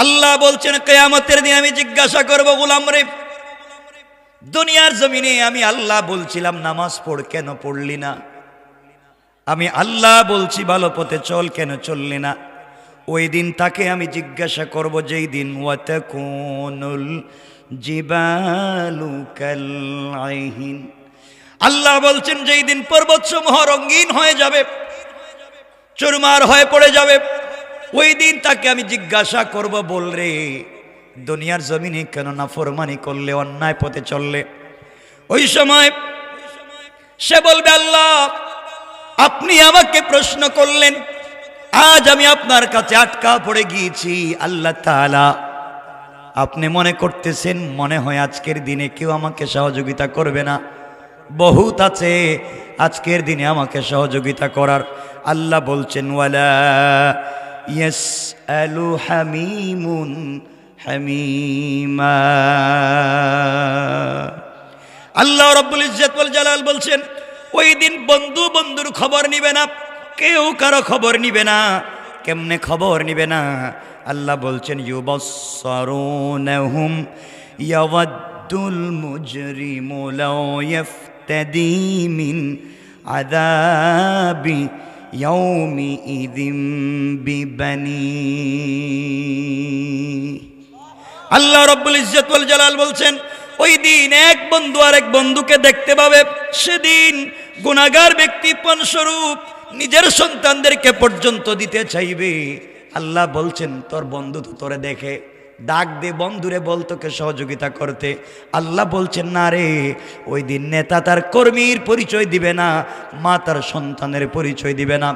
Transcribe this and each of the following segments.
আল্লাহ বলছেন কিয়ামতের দিন আমি জিজ্ঞাসা করব গোলাম রে, দুনিয়ার জমিনে আমি আল্লাহ বলছিলাম নামাজ পড়, কেন পড়লি না? আমি আল্লাহ বলছি ভালো পথে চল, কেন চললি না? ওই দিন তাকে আমি জিজ্ঞাসা করব, যেই দিন ওয়াতাকুনুল জিবালু কালআইহিন, আল্লাহ বলছেন যেই দিন পর্বতসমূহ রঙিন হয়ে যাবে, চুরমার হয়ে পড়ে যাবে, ওই দিন তাকে আমি জিজ্ঞাসা করব, বল রে দুনিয়ার জমিনে কেন নাফরমানি করলে, অন্যায় পথে চললে? ওই সময় সে বলবে, আল্লাহ আপনি আমাকে প্রশ্ন করলেন, আজ আমি আপনার কাছে আটকা পড়ে গিয়েছি। আল্লাহ তাআলা আপনি মনে করতেছেন মনে হয় আজকের দিনে কেউ আমাকে সহযোগিতা করবে না? বহুত আছে আজকের দিনে আমাকে সহযোগিতা করার। আল্লাহ বলছেন ওয়ালা ইয়াসআলু হামিমুন হামিমা। আল্লাহ রাব্বুল ইজ্জত ওয়াল জালাল বলছেন ওই দিন বন্ধু বন্ধুর খবর নিবে না, কেউ কারো খবর নিবে না। কেমনে খবর নিবে না? আল্লাহ বলছেন ইউবাসসারুনহুম ইয়াওয়াদ্দুল মুজরিমু লাউ ইফতাদি মিন আযাবি ইয়াউমিইযিম বিবানি। আল্লাহ রাব্বুল ইজ্জত ওয়াল জালাল বলছেন ওই দিন এক বন্ধু আরেক বন্ধুকে দেখতে পাবে। সেদিন গুনাহগার ব্যক্তি ফলস্বরূপ নিজের সন্তানদেরকে পর্যন্ত দিতে চাইবে। আল্লাহ বলছেন তোর বন্ধু তো তোরে দেখে, ডাক দে বন্ধুরে, বল তোকে সহযোগিতা করতে। আল্লাহ বলছেন না রে, ওই দিন নেতা তার কর্মীর পরিচয় দিবে না, মা তার সন্তানের পরিচয় দিবে না,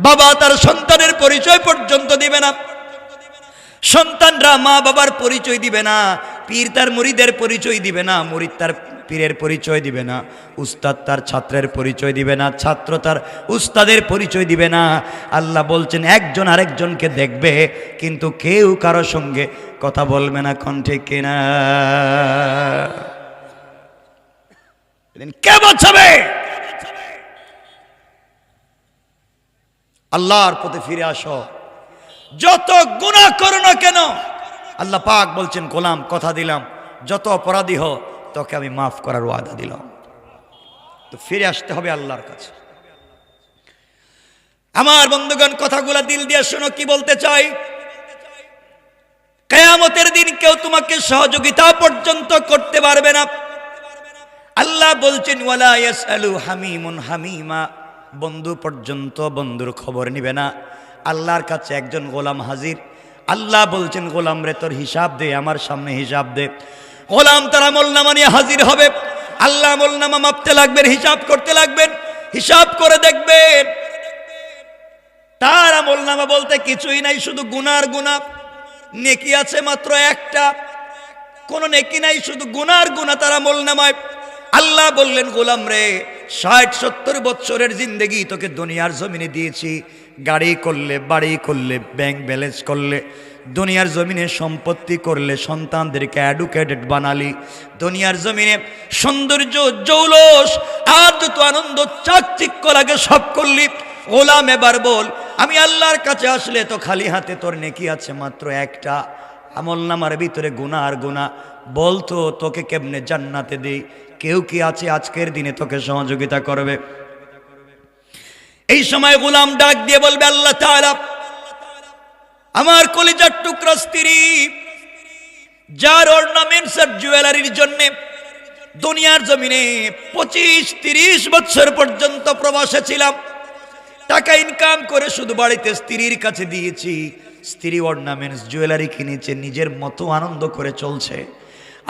বাবা তার সন্তানের পরিচয় পর্যন্ত দিবে না, সন্তানরা মা বাবার পরিচয় দিবে না, পীর তার মুরিদের পরিচয় দিবে না, মুরিদ তার পীরের পরিচয় দিবে না, উস্তাদ তার ছাত্রের পরিচয় দিবে না, ছাত্র তার উস্তাদের পরিচয় দিবে না। আল্লাহ বলছেন একজন আরেকজনকে দেখবে কিন্তু কেউ কারো সঙ্গে কথা বলবে না। কোন ঠিক কিনা? কে বাঁচাবে? আল্লাহর পথে ফিরে আসো, যত গুনাহ করো না কেন। আল্লাহ পাক বলছেন গোলাম কথা দিলাম, যত অপরাধী হো তোকে আমি মাফ করার ওয়াদা দিলাম। তো ফিরে আসতে হবে আল্লাহর কাছে। আমার বন্ধুগণ কথাগুলা দিল দিয়ে শোনো, কি বলতে চাই। কিয়ামতের দিন কেউ তোমাকে সহযোগিতা পর্যন্ত করতে পারবে না। আল্লাহ বলছেন ওয়ালা ইয়াসআলু হামিমুন হামিমা, বন্ধু পর্যন্ত বন্ধুর খবর নিবে না। আল্লাহর কাছে একজন গোলাম হাজির। আল্লাহ বলছেন গোলাম রে তোর হিসাব দে, আমার সামনে হিসাব দে। গোলাম তার আমলনামা নিয়ে হাজির হবে। আল্লাহ আমলনামা মাপতে লাগবেন, হিসাব করতে লাগবেন। হিসাব করে দেখবেন তার আমলনামা বলতে কিছুই নাই, শুধু গুনার গুনাহ। নেকি আছে মাত্র একটা, কোনো নেকি নাই, শুধু গুনার গুনাহ তার আমলনামায়। আল্লাহ বললেন গোলাম রে ৬০-৭০ বছরের জিন্দেগি তোকে দুনিয়ার জমিনে দিয়েছি। গাড়ি করলে, বাড়ি করলে, ব্যাংক ব্যালেন্স করলে, দুনিয়ার জমিনে সম্পত্তি করলে, সন্তানদেরকে এডুকেটেড বানালি, দুনিয়ার জমিনে সৌন্দর্য জৌলস আর যত আনন্দ চাকচিক্য লাগে সব করলি। গোলাম এবার বল আমি আল্লাহর কাছে আসলে তো খালি হাতে, তোর নেকি আছে মাত্র একটা, আমলনামার ভিতরে গুনাহ আর গুনাহ। বলতো তোকে কেমনে জান্নাতে দেই? কেউ কি আছে আজকের দিনে তোকে সহযোগিতা করবে? এই সময় গোলাম ডাক দিয়ে বলবে আল্লাহ তাআলা আমার কলিজার টুকরা স্ত্রী, যার অর্নামেন্টস আর জুয়েলারির জন্য দুনিয়ার জমিনে 25-30 বছর পর্যন্ত প্রবাসে ছিলাম, টাকা ইনকাম করে শুধু বাড়িতে স্ত্রীর কাছে দিয়েছি, স্ত্রী অর্নামেন্টস জুয়েলারি কিনেছে, নিজের মতো আনন্দ করে চলছে।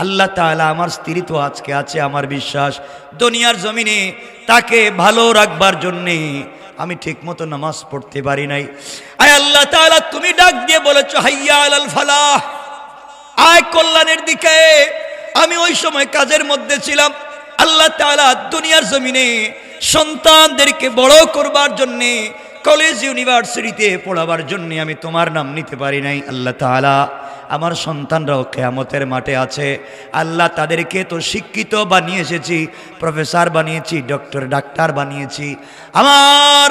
আল্লাহ তাআলা আমার স্ত্রী তো আজকে আছে, আমার বিশ্বাস দুনিয়ার জমিনে তাকে ভালো রাখবার জন্যে আমি ঠিক মতো নামাজ পড়তে পারি নাই। আয় আল্লাহ তাআলা তুমি ডাক দিয়ে বলেছো হাইয়া আলাল ফালাহ, আয় কল্যাণের দিকে। আমি ওই সময় কাজের মধ্যে ছিলাম। আল্লাহ তাআলা দুনিয়ার জমিনে সন্তানদেরকে বড় করবার জন্যে, কলেজ ইউনিভার্সিটিতে পড়াবার জন্যে আমি তোমার নাম নিতে পারি নাই। আল্লাহ তাআলা আমার সন্তানরাও কিয়ামতের মাঠে আছে। আল্লাহ তাদেরকে তো শিক্ষিত বানিয়ে এসেছি, প্রফেসর বানিয়েছি, ডাক্তার বানিয়েছি, আমার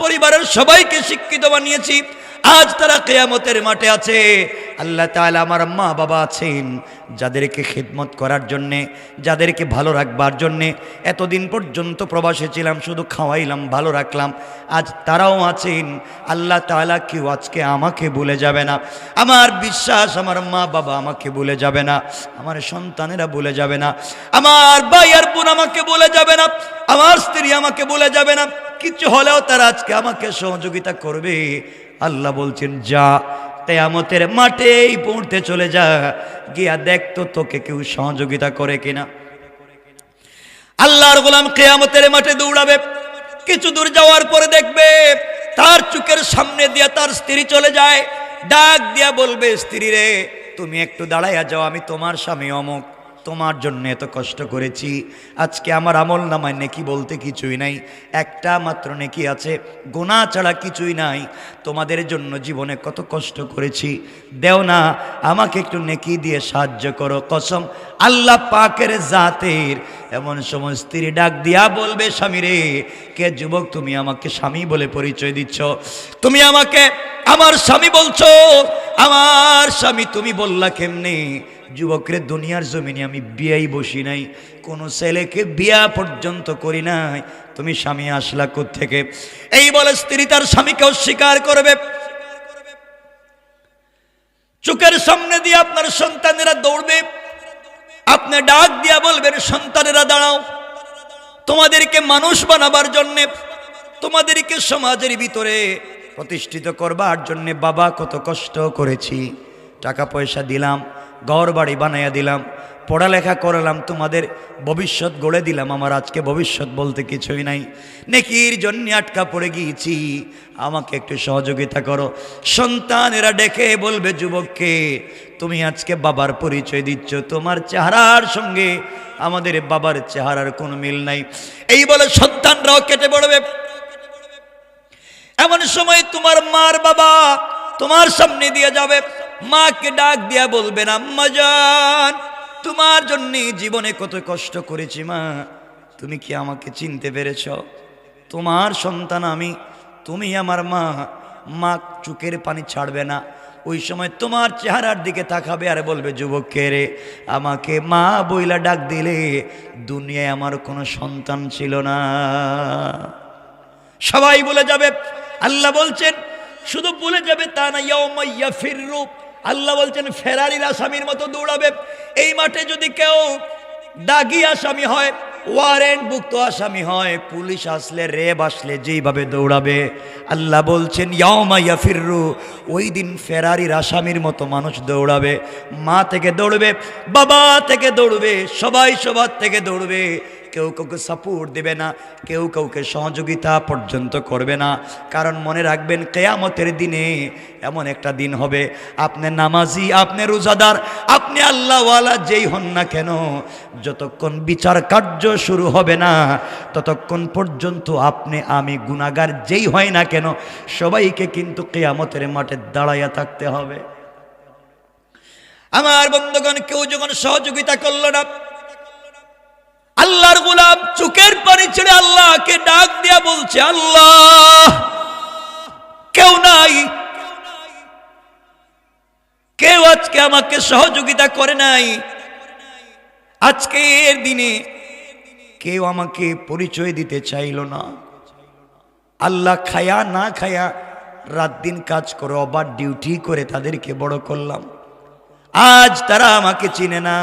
পরিবারের সবাইকে শিক্ষিত বানিয়েছি। আজ তারা কিয়ামতের মাঠে আছে। আল্লাহ তাআলা আমার মা বাবা আছেন যাদেরকে খিদমত করার জন্যে, যাদেরকে ভালো রাখবার জন্যে এতদিন পর্যন্ত প্রবাসে ছিলাম, শুধু খাওয়াইলাম, ভালো রাখলাম। আজ তারাও আছেন। আল্লাহ তাআলা কেউ আজকে আমাকে ভুলে যাবে না। আমার বিশ্বাস আমার মা বাবা আমাকে ভুলে যাবে না, আমার সন্তানেরা ভুলে যাবে না, আমার ভাই আর বোন আমাকে ভুলে যাবে না, আমার স্ত্রী আমাকে ভুলে যাবে না। কিছু হলেও তারা আজকে আমাকে সহযোগিতা করবে। আল্লাহ বলছেন, যা কিয়ামতের মাঠেই পড়তে চলে যা, গিয়া দেখতো তোকে কেউ সহযোগিতা করে কিনা। আল্লাহর গোলাম কিয়ামতের মাঠে দৌড়াবে। কিছু দূর যাওয়ার পরে দেখবে তার চোখের সামনে দিয়া তার স্ত্রী চলে যায়। ডাক দিয়া বলবে, স্ত্রী রে, তুমি একটু দাঁড়াইয়া যাও, আমি তোমার স্বামী অমুক, তোমার জন্য এত কষ্ট করেছি। আজকে আমার আমল নামায় নেকি বলতে কিছুই নাই, একটা মাত্র নেকি আছে, গুনাহ ছাড়া কিছুই নাই। তোমাদের জন্য জীবনে কত কষ্ট করেছি, দেও না, আমাকে একটু নেকি দিয়ে সাহায্য করো। কসম আল্লাহ পাকের জাতের। এমন সময় স্ত্রী ডাক দিয়া বলবে, স্বামী রে, কে যুবক তুমি আমাকে স্বামী বলে পরিচয় দিচ্ছ? তুমি আমাকে আমার স্বামী বলছো? আমার স্বামী তুমি বললা কেমনে? যুবকরে, দুনিয়ার জমিনে আমি বিয়াই বসি নাই, কোনো ছেলেকে বিয়া পর্যন্ত করি নাই, তুমি স্বামী আসলা কোত্থেকে? এই বলে স্ত্রী তার স্বামীকে অস্বীকার করবে। চোখের সামনে দিয়ে আপনার সন্তানেরা দৌড়বে, আপনি ডাক দিয়া বলবেন, সন্তানেরা দাঁড়াও, তোমাদেরকে মানুষ বানাবার জন্যে, তোমাদেরকে সমাজের ভিতরে প্রতিষ্ঠিত করবার জন্যে বাবা কত কষ্ট করেছি, টাকা পয়সা দিলাম, ঘর বাড়ি বানাইয়া দিলাম, পড়ালেখা করালাম, তোমাদের ভবিষ্যৎ গড়ে দিলাম। আমার আজকে ভবিষ্যৎ বলতে কিছুই নাই, নেকির জন্য আটকা পড়ে গিয়েছি, আমাকে একটু সহযোগিতা করো। সন্তানেরা ডেকে বলবে, যুবককে, তুমি আজকে বাবার পরিচয় দিচ্ছ, তোমার চেহারার সঙ্গে আমাদের বাবার চেহারার কোনো মিল নাই। এই বলে সন্তানরাও কেটে পড়বে। এমন সময় তোমার মার বাবা তোমার সামনে দিয়ে যাবে, মাকে ডাক দিয়া বলবেন, আম্মা জান, তোমার জন্য জীবনে কত কষ্ট করেছি মা, তুমি কি আমাকে চিনতে পেরেছ? তোমার সন্তান আমি, তুমি আমার মা। মা চোখের পানি ছাড়বে না। ওই সময় তোমার চেহারার দিকে তাকাবে আর বলবে, যুবককে রে, আমাকে মা বইলা ডাক দিলে, দুনিয়ায় আমার কোনো সন্তান ছিল না। সবাই বলে যাবে। আল্লাহ বলছেন, শুধু বলে যাবে তা না, ইয়াউমা ইয়াফিরু, আল্লাহ বলছেন ফেরারির আসামির মতো দৌড়াবে। এই মাঠে যদি কেউ দাগি আসামি হয়, ওয়ারেন্ট ভুক্ত আসামি হয়, পুলিশ আসলে, রেব আসলে যেইভাবে দৌড়াবে, আল্লাহ বলছেন ইয়াউমা ইয়াফিরু, ওই দিন ফেরারির আসামির মতো মানুষ দৌড়াবে। মা থেকে দৌড়বে, বাবা থেকে দৌড়বে, সবাই সবার থেকে দৌড়বে। কেউ কাউকে সাপোর্ট দেবে না, কেউ কাউকে সহযোগিতা পর্যন্ত করবে না। কারণ মনে রাখবেন, কিয়ামতের দিনে এমন একটা দিন হবে, আপনি নামাজি, আপনি রোজাদার, আপনি আল্লাহওয়ালা যেই হন না কেন, যতক্ষণ বিচার কার্য শুরু হবে না ততক্ষণ পর্যন্ত আপনি আমি গুনাহগার যেই হয় না কেন, সবাইকে কিন্তু কিয়ামতের মাঠে দাঁড়াইয়া থাকতে হবে। আমার বন্ধুগণ, কেউ যখন সহযোগিতা করল না, আল্লাহর গোলাম চোখের পানি ছেড়ে আল্লাহকে ডাক দিয়া বলছে, আল্লাহ, কেউ নাই, কেউ আজকে আমাকে সহযোগিতা করে নাই, আজকের দিনে কেউ আমাকে পরিচয় দিতে চাইল না। আল্লাহ, খায়া না খায়া রাত দিন কাজ করে, ওভার ডিউটি করে তাদেরকে বড় করলাম, আজ তারা আমাকে চিনে না।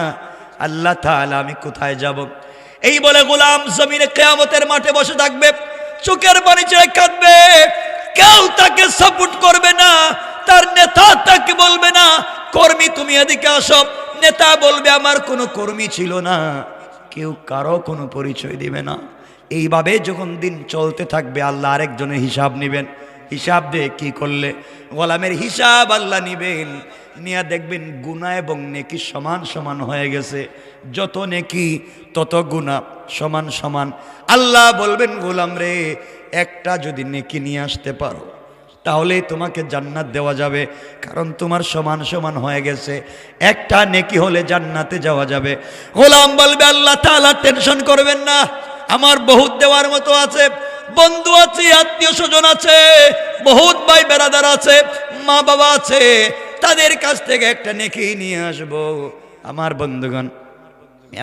আল্লাহ তাআলা, আমি কোথায় যাব? এই বলে গোলাম জমিনে কিয়ামতের মাঠে বসে থাকবে, চোখের পানি ছেড়ে কাঁদবে। কেউ তাকে সাপোর্ট করবে না, তার নেতা তাকে বলবে না, কর্মী তুমি এদিকে আসো। নেতা বলবে, আমার কোনো কর্মী ছিল না। কেউ কারো কোনো পরিচয় দিবে না। এইভাবে যখন দিন চলতে থাকবে, আল্লাহ আরেকজনের হিসাব নেবেন। হিসাব দিয়ে কি করলে, গোলামের হিসাব আল্লাহ নিবেন, নিয়ে দেখবেন গুনাহ এবং নেকি সমান সমান হয়ে গেছে। যত নেকি তত গুনাহ সমান সমান। আল্লাহ বলবেন, গোলাম রে, একটা যদি নেকি নিয়ে আসতে পারো তাহলে তোমাকে জান্নাত দেওয়া যাবে, কারণ তোমার সমান সমান হয়ে গেছে। একটা নেকি হলে জান্নাতে যাওয়া যাবে। গোলাম বলবে, আল্লাহ তাআলা টেনশন করবেন না, আমার বহুত দেওয়ার মতো আছে, বন্ধু আছে, আত্মীয় স্বজন আছে, বহুত ভাই বেরাদার আছে, মা বাবা আছে, তাদের কাছ থেকে একটা নেকি নিয়ে আসবো। আমার বন্ধুগণ,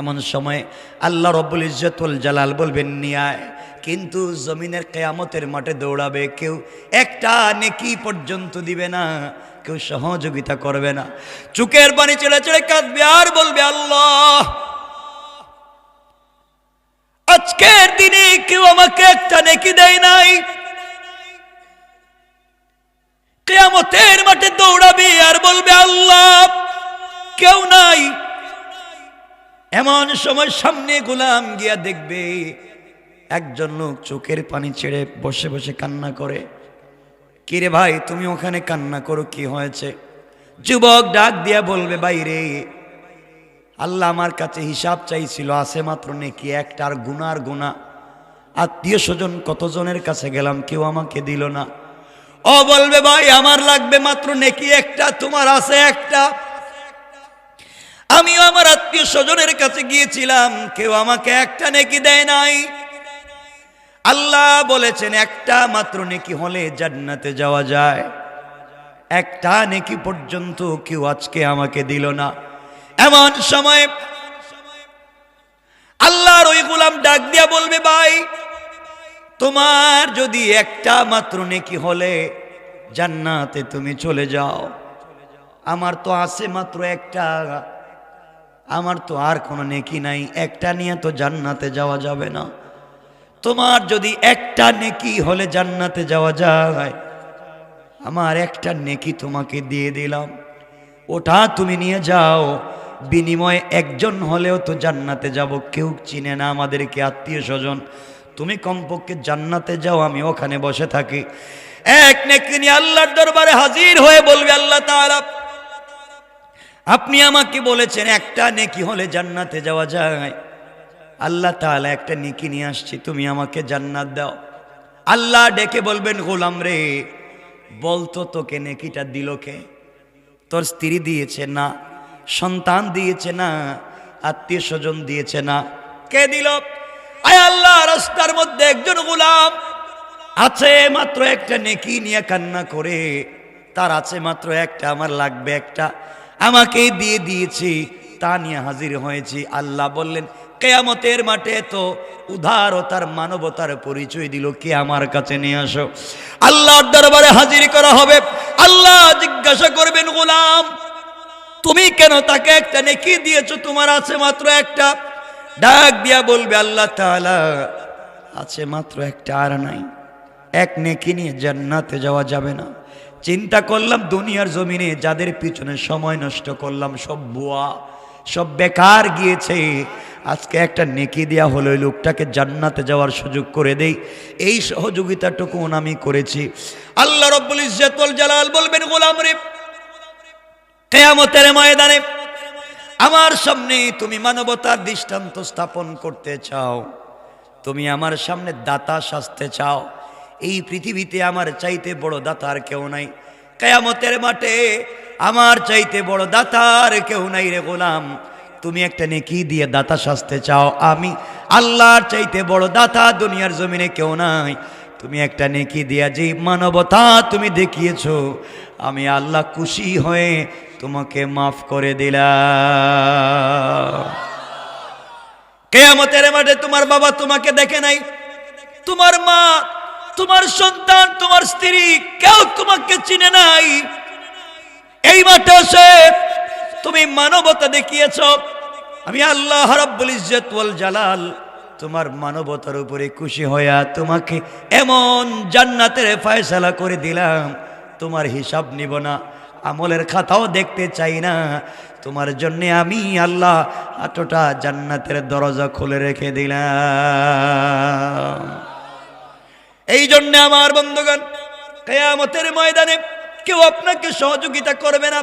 এমন সময় আল্লাহ রব্বুল ইজ্জত ওয়াল জালাল বলবেন নিয়ে আয়, কিন্তু জমিনের কিয়ামতের মাঠে দৌড়াবে, কেউ একটা নেকি পর্যন্ত দিবে না, কেউ সহযোগিতা করবে না। চোখের পানি ছেড়ে ছেড়ে কাঁদবে আর বলবে আল্লাহ, আজকের দিনে কেউ আমাকে একটা নেকি দেয় নাই। কিয়ামতের মাঠে দৌড়াবে আর বলবে আল্লাহ কেউ নাই। এমন সময় সামনে গোলাম গিয়া দেখবে একজন লোক চোখের পানি ছেড়ে বসে বসে কান্না করে। কিরে ভাই, তুমি ওখানে কান্না করো, কি হয়েছে? যুবক ডাক দিয়া বলবে, বাইরে আল্লাহ আমার কাছে হিসাব চাইছিল, আছে মাত্র নেকি একটা, আর গুনার গুনাহ। আত্মীয় স্বজন কতজনের কাছে গেলাম, কেউ আমাকে দিল না। ও বলবে ভাই আমার লাগবে মাত্র নেকি একটা, তোমার আছে একটা। আমিও আমার আত্মীয় স্বজনের কাছে গিয়েছিলাম, কেউ আমাকে একটা নেকি দেয় নাই। আল্লাহ বলেছেন একটা মাত্র নেকি হলে জান্নাতে যাওয়া যায়, একটা নেকি পর্যন্ত কেউ আজকে আমাকে দিল না। এমন সময় আল্লাহর ওই গোলাম ডাক দিয়া বলবে, ভাই তোমার যদি একটা মাত্র নেকি হলে জান্নাতে তুমি চলে যাও, আমার তো আছে মাত্র একটা, আমার তো আর কোনো নেকি নাই, একটা নিয়ে তো জান্নাতে যাওয়া যাবে না। তোমার যদি একটা নেকি হলে জান্নাতে যাওয়া যায়, আমার একটা নেকি তোমাকে দিয়ে দিলাম, ওটা তুমি নিয়ে যাও, বিনিময়ে একজন হলেও তো জান্নাতে যাব। কেউ চিনে না আমাদেরকে, আত্মীয় স্বজন, তুমি কমপক্ষে জান্নাতে যাও, আমি ওখানে বসে থাকি। এক নেকি নিয়ে আল্লাহর দরবারে হাজির হয়ে বলবে, আল্লাহ তাআলা আপনি আমাকে বলেছেন একটা নেকি হলে জান্নাতে যাওয়া যায়, আল্লাহ তাআলা একটা নেকি নিয়ে আসছি, তুমি আমাকে জান্নাত দাও। আল্লাহ ডেকে বলবেন, গোলাম রে বলতো তোকে নেকিটা দিল কে? তোর স্ত্রী দিয়েছে না, সন্তান দিয়েছে না, আত্মীয় স্বজন দিয়েছে না, কে দিল? আয় আল্লাহ, রাস্তার মধ্যে একজন গোলাম আছে মাত্র একটা নেকি নিয়ে কান্না করে, তার আছে মাত্র একটা, আমার লাগবে একটা, আমাকে দিয়ে দিয়েছি, তা নিয়ে হাজির হয়েছি। আল্লাহ বললেন, কিয়ামতের মাঠে তো উদারতার মানবতার পরিচয় দিল, কে আমার কাছে নিয়ে আসো। আল্লাহর দরবারে হাজির করা হবে। আল্লাহ জিজ্ঞাসা করবেন, গোলাম তুমি কেন তাকে একটা নেকি দিয়েছো, তোমার আছে মাত্র একটা? ডাক দিয়া বলবে, আল্লাহ তাআলা আছে মাত্র একটা, আর নাই। এক নেকি নিয়ে জান্নাতে যাওয়া যাবে না। চিন্তা করলাম দুনিয়ার জমিনে যাদের পিছনে সময় নষ্ট করলাম সব বুয়া, সব বেকার গিয়েছে, আজকে একটা নেকি দেয়া হলো ওই লোকটাকে জান্নাতে যাওয়ার সুযোগ করে দেই, এই সহযোগিতাটুকু আমি করেছি। আল্লাহ রব্বুল ইজ্জত ওয়াল জালাল বলবেন, গোলাম রে কিয়ামতের ময়দানে আমার সামনে তুমি মানবতার দৃষ্টান্ত স্থাপন করতে চাও, তুমি আমার সামনে দাতা সাজতে চাও, এই পৃথিবীতে আমার চাইতে বড় দাতার কেউ নাই, কিয়ামতের মাঠে আমার চাইতে বড় দাতার কেউ নাই রে গোলাম। তুমি একটা নেকি দিয়ে দাতা সাজতে চাও, আমি আল্লাহর চাইতে বড় দাতা দুনিয়ার জমিনে কেউ নাই। তুমি একটা নেকি দিয়া যে মানবতা তুমি দেখিয়েছো, আমি আল্লাহ খুশি হয়ে তোমাকে মাফ করে দিলাম। কিয়ামতের মাঠে তোমার বাবা তোমাকে দেখে নাই, তোমার মা, তোমার সন্তান, তোমার স্ত্রী, কেউ তোমাকে চিনে নাই। এই মাঠে এসে তুমি মানবতা দেখিয়েছ, আমি আল্লাহ রাব্বুল ইজ্জত ওয়াল জালাল তোমার মানবতার উপরে খুশি হইয়া তোমাকে এমন জান্নাতের ফয়সালা করে দিলাম, তোমার হিসাব নিব না, আমলের খাতাও দেখতে চাই না, তোমার জন্য আমি আল্লাহ এতটা জান্নাতের দরজা খুলে রেখে দিলাম। এই জন্য আমার বন্ধুগণ, কিয়ামতের ময়দানে কেউ আপনাকে সহযোগিতা করবে না,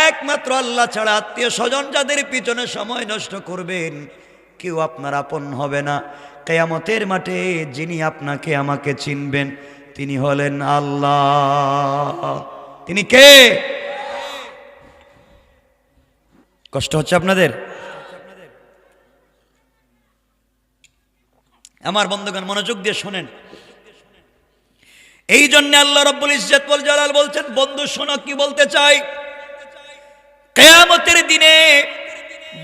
একমাত্র আল্লাহ ছাড়া। আত্মীয় স্বজন যাদের পিছনে সময় নষ্ট করবেন, কেউ আপনার আপন হবে না। কিয়ামতের মাঠে যিনি আপনাকে আমাকে চিনবেন তিনি হলেন আল্লাহ। তিনি কে? কষ্ট হচ্ছে আপনাদের? আমার বন্ধুগণ মনোযোগ দিয়ে শোনেন। এই জন্য আল্লাহ রাব্বুল ইজ্জত ওয়াল জালাল বলছেন, বন্ধু শোনো কি বলতে চাই। কিয়ামতের দিনে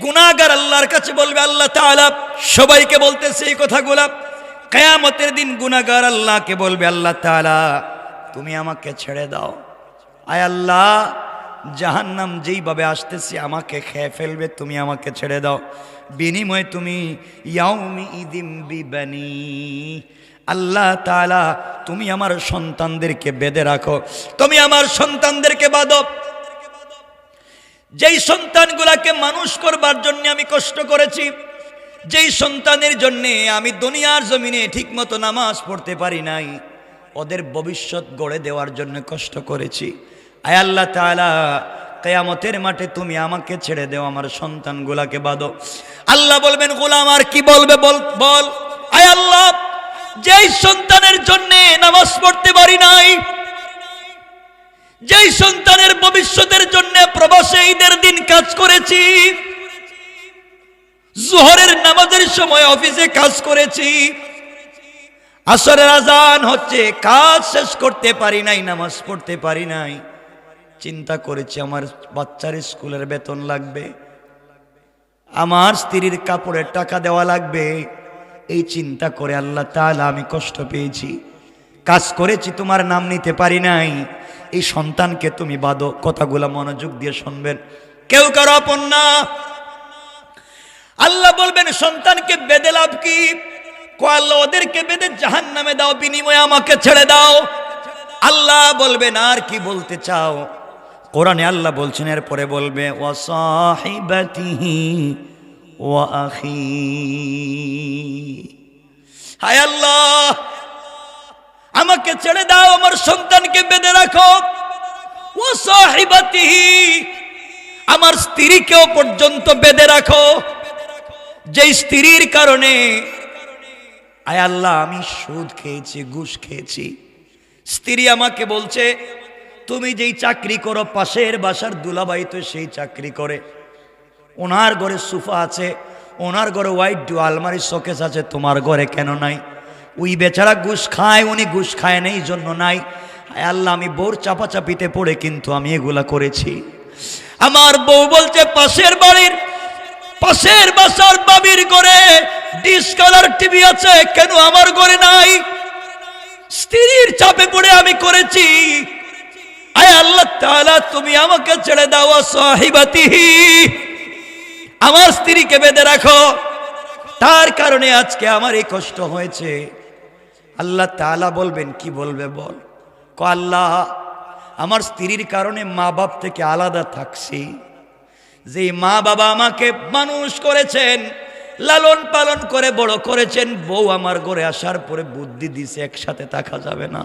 গুনাহগার আল্লাহর কাছে বলবে, আল্লাহ তাআলা সবাইকে বলতেছে এই কথাগুলা। কিয়ামতের দিন গুনাহগার আল্লাহকে বলবে, আল্লাহ তাআলা তুমি আমাকে ছেড়ে দাও। আয় আল্লাহ, জাহান্নাম যেইভাবে আসতেছে আমাকে খেয়ে ফেলবে, তুমি আমাকে ছেড়ে দাও। বিনিময়ে তুমি ইয়াউমি ইদিম বিবানি, আল্লাহ তাআলা তুমি আমার সন্তানদেরকে বেঁধে রাখো, তুমি আমার সন্তানদেরকে বাঁধো। যেই সন্তানগুলাকে মানুষ করবার জন্য আমি কষ্ট করেছি, যেই সন্তানের জন্যে আমি দুনিয়ার জমিনে ঠিকমতো নামাজ পড়তে পারি নাই, ওদের ভবিষ্যৎ গড়ে দেওয়ার জন্য কষ্ট করেছি। আয় আল্লাহ তাআলা, কিয়ামতের মাঠে তুমি আমাকে ছেড়ে দাও, আমার সন্তানগুলাকে বাঁধো। আল্লাহ বলবেন, গোলাম আর কি বলবে বল। আয় আল্লাহ, যেই সন্তানের জন্য নামাজ পড়তে পারি নাই, যেই সন্তানের ভবিষ্যতের জন্য প্রবাসে ঈদের দিন কাজ করেছি, যোহরের নামাজের সময় অফিসে কাজ করেছি, আসরের আজান হচ্ছে, কাজ শেষ করতে পারি নাই, নামাজ পড়তে পারি নাই, চিন্তা করেছি আমার বাচ্চার স্কুলের বেতন লাগবে, আমার স্ত্রীর কাপড়ের টাকা দেওয়া লাগবে। এই চিন্তা করে আল্লাহ তাআলা আমি কষ্ট পেয়েছি, কাজ করেছি, তোমার নাম নিতে পারি নাই, এই সন্তানকে তুমি বাঁধো। কথাগুলো মনোযোগ দিয়ে শুনবেন, কেউ কারো আপন না। আল্লাহ বলবেন, সন্তানকে বেঁধে লাভ কি? আল্লাহ ওদেরকে বেঁধে জাহান্নামে দাও, বিনিময়ে আমাকে ছেড়ে দাও। আল্লাহ বলবেন, আর কি বলতে চাও? কোরআনে আল্লাহ বলছেন, এরপরে বলবে ওয়া সাহিবাতিহি ওয়া আখি। হায় আল্লাহ, আমাকে ছেড়ে দাও, আমার সন্তানকে বেঁধে রাখো। ওয়া সাহিবাতিহি, আমার স্ত্রীকেও পর্যন্ত বেঁধে রাখো, যেই স্ত্রীর কারণে আয় আল্লাহ আমি সুদ খেয়েছি, ঘুষ খেয়েছি। স্ত্রী আমাকে বলছে, তুমি যেই চাকরি করো, পাশের বাসার দুলাভাই তো সেই চাকরি করে, ওনার ঘরে সোফা আছে, ওনার ঘরে হোয়াইট ডু আলমারি শোকেস আছে, তোমার ঘরে কেন নাই? ওই বেচারা ঘুষ খায়, উনি ঘুষ খায় না, এই জন্য নাই। আয় আল্লাহ, আমি বউর চাপাচাপিতে পড়ে কিন্তু আমি এগুলা করেছি। আমার বউ বলছে, পাশের বাসার বাবির ঘরে ডিশ কালার টিভি আছে, কেন আমার ঘরে নাই? স্ত্রীর চাপে পড়ে আমি করেছি। আয় আল্লাহ তাআলা, তুমি আমাকে ছেড়ে দাও। সাহিবাতিহি, আমার স্ত্রীকে বেঁধে রাখো, তার কারণে আজকে আমার এই কষ্ট হয়েছে। আল্লাহ তাআলা বলবেন, কি বলবে বল? আল্লাহ, আমার স্ত্রীর কারণে মা বাপ থেকে আলাদা থাকছি, যে মা বাবা আমাকে মানুষ করেছেন, লালন পালন করে বড় করেছেন, বউ আমার ঘরে আসার পরে বুদ্ধি দিছে একসাথে থাকা যাবে না,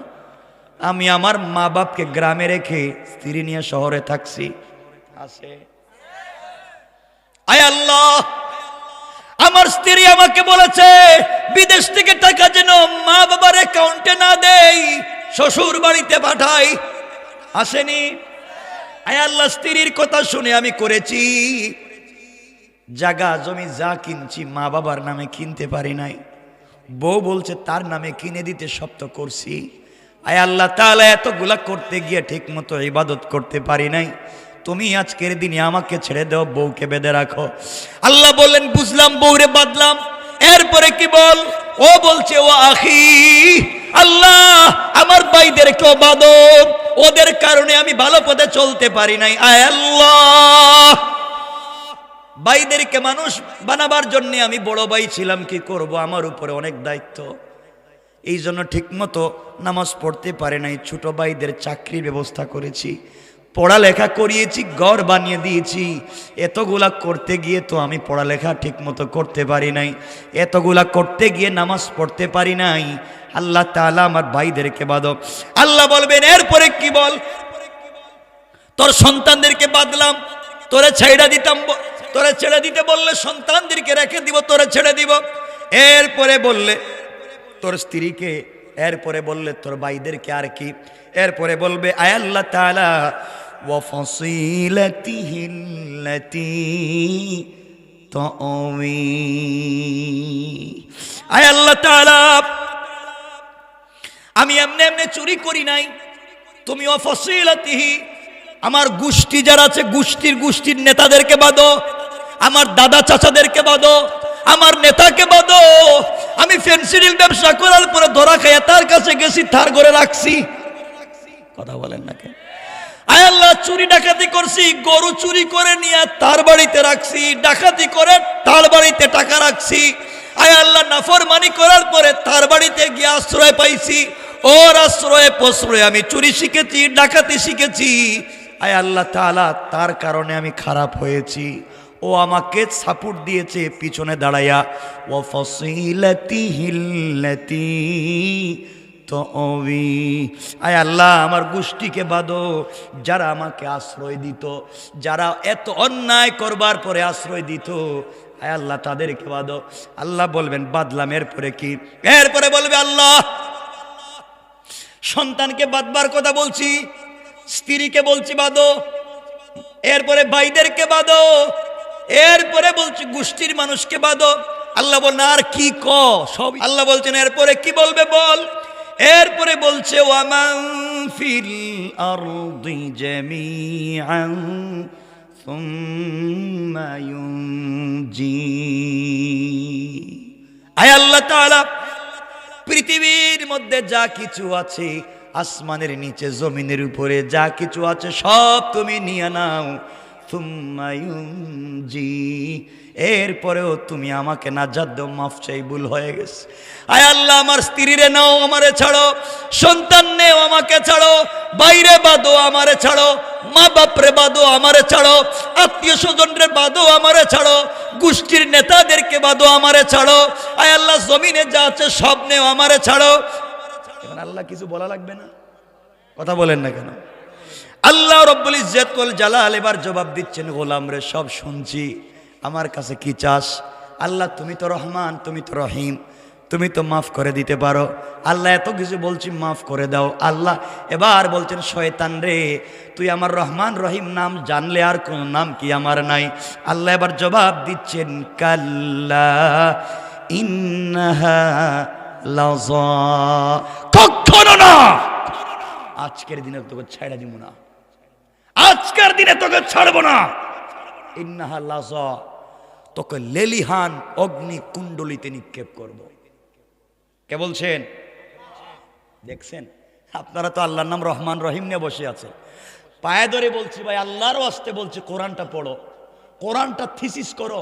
আমি আমার মা বাপকে গ্রামে রেখে স্ত্রী নিয়ে শহরে থাকছি। আছে? আয় আল্লাহ, আমার স্ত্রী আমাকে বলেছে বিদেশ থেকে টাকা যেন মা বাবার অ্যাকাউন্টে না দেই, শ্বশুর বাড়িতে পাঠাই। আসেনি? আয় আল্লাহ, স্ত্রীর কথা শুনে আমি করেছি। জায়গা জমি যা কিনছি মা বাবার নামে কিনতে পারি নাই, বউ বলছে তার নামে কিনে দিতে, সব তো করছি। আয় আল্লাহ তাআলা, এতগুলা করতে গিয়ে ঠিক মতো ইবাদত করতে পারি নাই, তুমি আজকের দিনে আমাকে ছেড়ে দাও, বউকে বেঁধে রাখো। আল্লাহ বললেন, বুঝলাম, বউরে বাঁধলাম। এরপরে কি বল? ও বলছে, ও আখি, আল্লাহ আমার ভাইদেরকেও বাঁধো, ওদের কারণে আমি ভালো পথে চলতে পারি নাই। আয় আল্লাহ, ভাইদেরকে মানুষ বানাবার জন্য আমি বড় ভাই ছিলাম, কি করব, আমার উপরে অনেক দায়িত্ব, এই জন্য ঠিক মতো নামাজ পড়তে পারে নাই। ছোট ভাইদের চাকরির ব্যবস্থা করেছি, পড়ালেখা করিয়েছি, ঘর বানিয়ে দিয়েছি। এতগুলা করতে গিয়ে তো আমি পড়ালেখা ঠিক মতো করতে পারি নাই, এতগুলা করতে গিয়ে নামাজ পড়তে পারি নাই। আল্লাহ তাআলা আমার ভাইদেরকে বাঁধো। আল্লাহ বলবেন, এরপরে কি বল? তোর সন্তানদেরকে বাঁধলাম, তোরে ছেড়ে দিতাম, তোরে ছেড়ে দিতে বললে সন্তানদেরকে রেখে দিব, তোরে ছেড়ে দিব। এরপরে বললে তোর স্ত্রীকে, এরপরে বললে তোর ভাইদেরকে, আর কি? এরপরে বলবে, আয় আল্লাহ তাআলা, ওয়া ফাসিলাতিহিল্লাতী তুআওয়ি। আয় আল্লাহ তাআলা, আমি এমনি এমনি চুরি করি নাই। তুমি ওয়াফাসিলাতিহি, আমার গোষ্ঠী যারা আছে গোষ্ঠীর নেতাদেরকে বাঁধো, আমার দাদা চাচাদেরকে বাঁধো, আমার নেতাকে বাঁধো। আমি ফেন্সিডিল ব্যবসা করার পরে ধরা খাইয়া তার কাছে গেছি, তার ঘরে রাখছি। কথা বলেন না কেন? আয় আল্লাহ, চুরি ডাকাতি করছি, গরু চুরি করে নিয়ে তার বাড়িতে রাখছি, ডাকাতি করে তার বাড়িতে টাকা রাখছি। আয় আল্লাহ, নাফরমানি করার পরে তার বাড়িতে গিয়ে আশ্রয় পাইছি, ওর আশ্রয়ে প্রশ্রয়ে আমি চুরি শিখেছি, ডাকাতি শিখেছি। আয় আল্লাহ তাআলা, তার কারণে আমি খারাপ হয়েছি। ও আমাকে সাপোর্ট দিয়েছে পিছনে দাঁড়াইয়া। ওয়া ফাসিলাতিহিল্লাতী তুআবি, আয় আল্লাহ, আমার গোষ্ঠীকে বাঁধো, যারা আমাকে আশ্রয় দিত, যারা এত অন্যায় করবার পরে আশ্রয় দিত, আয় আল্লাহ তাদেরকে বাঁধো। আল্লাহ বলবেন বাঁধলাম, এরপরে কি? এরপরে বলবে আল্লাহ, সন্তানকে বাঁধবার কথা বলছি, স্ত্রীকে বলছি বাঁধো, এরপরে ভাইদেরকে বাঁধো, এরপরে বলছি গোষ্ঠীর মানুষকে বাঁধো। আল্লাহ বলেন আর কি সব। আল্লাহ বলছেন এরপরে কি বলবে বল। এরপরে বলছে ওয়ামান ফিল আরদি জামিআন সুম্মা ইউনজি। আয় আল্লাহ তাআলা, পৃথিবীর মধ্যে যা কিছু আছে, আসমানের নিচে জমিনের উপরে যা কিছু আছে, সব তুমি নিয়ে নাও। সুম্মা ইউনজি, এরপরেও তুমি আমাকে নাজাত দাও, মাফ চাই, ভুল হয়ে গেছে। আয় আল্লাহ, আমার স্ত্রীরে নাও, আমারে ছাড়ো, সন্তান নেও, আমাকে ছাড়ো, বাইরে বাঁধো, আমারে ছাড়ো, মা বাপরে বাঁধো, আমারে ছাড়ো, আত্মীয় স্বজনরে বাঁধো, আমারে ছাড়ো, গোষ্ঠীর নেতাদেরকে বাঁধো, আমারে ছাড়ো। আয় আল্লাহ, জমিনে যা আছে সব নেও, আমারে ছাড়ো। এখন আল্লাহ কিছু বলা লাগবে না? কথা বলেন না কেন? আল্লাহ রব্বুল ইজ্জত ওয়াল জালাল এবার জবাব দিচ্ছেন, গোলাম রে, সব শুনছি, আমার কাছে কি চাস? আল্লাহ, তুমি তো রহমান, তুমি তো রহিম, তুমি তো মাফ করে দিতে পারো। আল্লাহ এত কিছু বলছি, মাফ করে দাও। আল্লাহ এবার বলছেন, শয়তান রে, তুই আমার রহমান রহিম নাম জানলে আর কোন নাম কি আমার নাই? আল্লাহ এবার জবাব দিচ্ছেন, কাল্লা ইন্নাহা লাযা, কখনো না, আজকের দিনে তোকে ছেড়ে দিব না, আজকের দিনে তোকে ছাড়বো না। ইন্নাহা লাযা, তোকে লেলিহান অগ্নি কুণ্ডলিতে নিক্ষেপ করব। কে বলছেন? দেখছেন, আপনারা তো আল্লাহর নাম রহমান রহিম নিয়ে বসে আছেন। পায়ে ধরে বলছি ভাই, আল্লাহর ওয়াস্তে বলছি, কোরআনটা পড়ো, কোরআনটা থিসিস করো।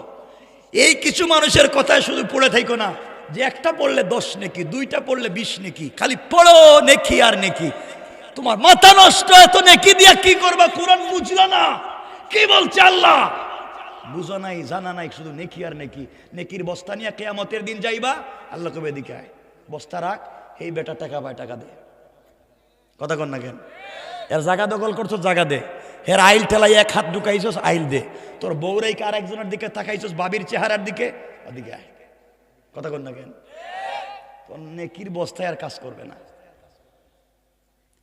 এই কিছু মানুষের কথায় শুধু পড়ে থাকো না, যে একটা পড়লে 10 নেকি, দুইটা পড়লে 20 নেকি, খালি পড়ো নেকি আর নেকি। তোমার মাথা নষ্ট, এত নেকি দিয়া কি করবা? কোরআন বুঝলা না কি বলছে আল্লাহ? বুঝো নাই, জানা নাই, শুধু নেকি আর নেকি। নেকির বস্তা নিয়ে কিয়ামতের দিন যাইবা, আল্লাহ কবে এদিকে আয়, বস্তা রাখ, এই বেটা টাকা পায়, টাকা দে। কথা কন না কেন? এর জায়গা দখল করছো, জায়গা দে। এর আইল ঠেলাই এক হাত ঢুকাইছস, আইল দে। তোর বউরাইকে আর একজনের দিকে তাকাইছস, বাবির চেহারার দিকে, ওদিকে আয়। কথা কন না কেন? তোর নেকির বস্তায় আর কাজ করবে না,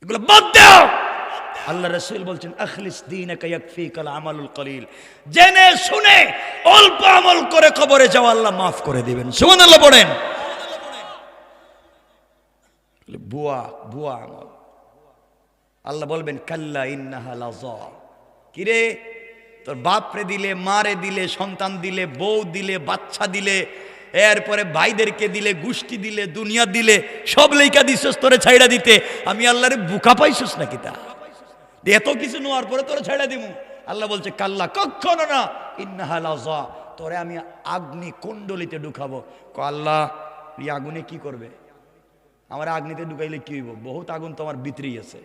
এগুলো বাদ দাও। আল্লাহ রাসূল বলছেন, আখলিস দীনাকা ইয়াকফিকাল আমালুল কলিল, জেনে শুনে অল্প আমল করে কবরে যাও, আল্লাহ মাফ করে দিবেন। সুবহানাল্লাহ পড়েন। বুয়া বুয়া আমল, আল্লাহ বলবেন, কাল্লা ইন্নাহা লাযা। কিরে, তোর বাপরে দিলে, মারে দিলে, সন্তান দিলে, বউ দিলে, বাচ্চা দিলে, এরপরে ভাইদেরকে দিলে, গোষ্ঠী দিলে, দুনিয়া দিলে, সব লেখা দিছস তোরে ছাইড়া দিতে। আমি আল্লাহরে বুকা পাইছস নাকি? তা এত কিছু নেওয়ার পরে তোরে ছাইড়া দিমু? আল্লাহ বলছে, কাল্লা, কখনো না, ইন্নাহা লাযা, তোরে আমি আগ্নি কুণ্ডলিতে ঢুকাবো। আল্লাহ, এই আগুনে কি করবে? আমার আগ্নিতে ঢুকাইলে কি হইব? বহুত আগুন তো আমার ভিতরেই আছে,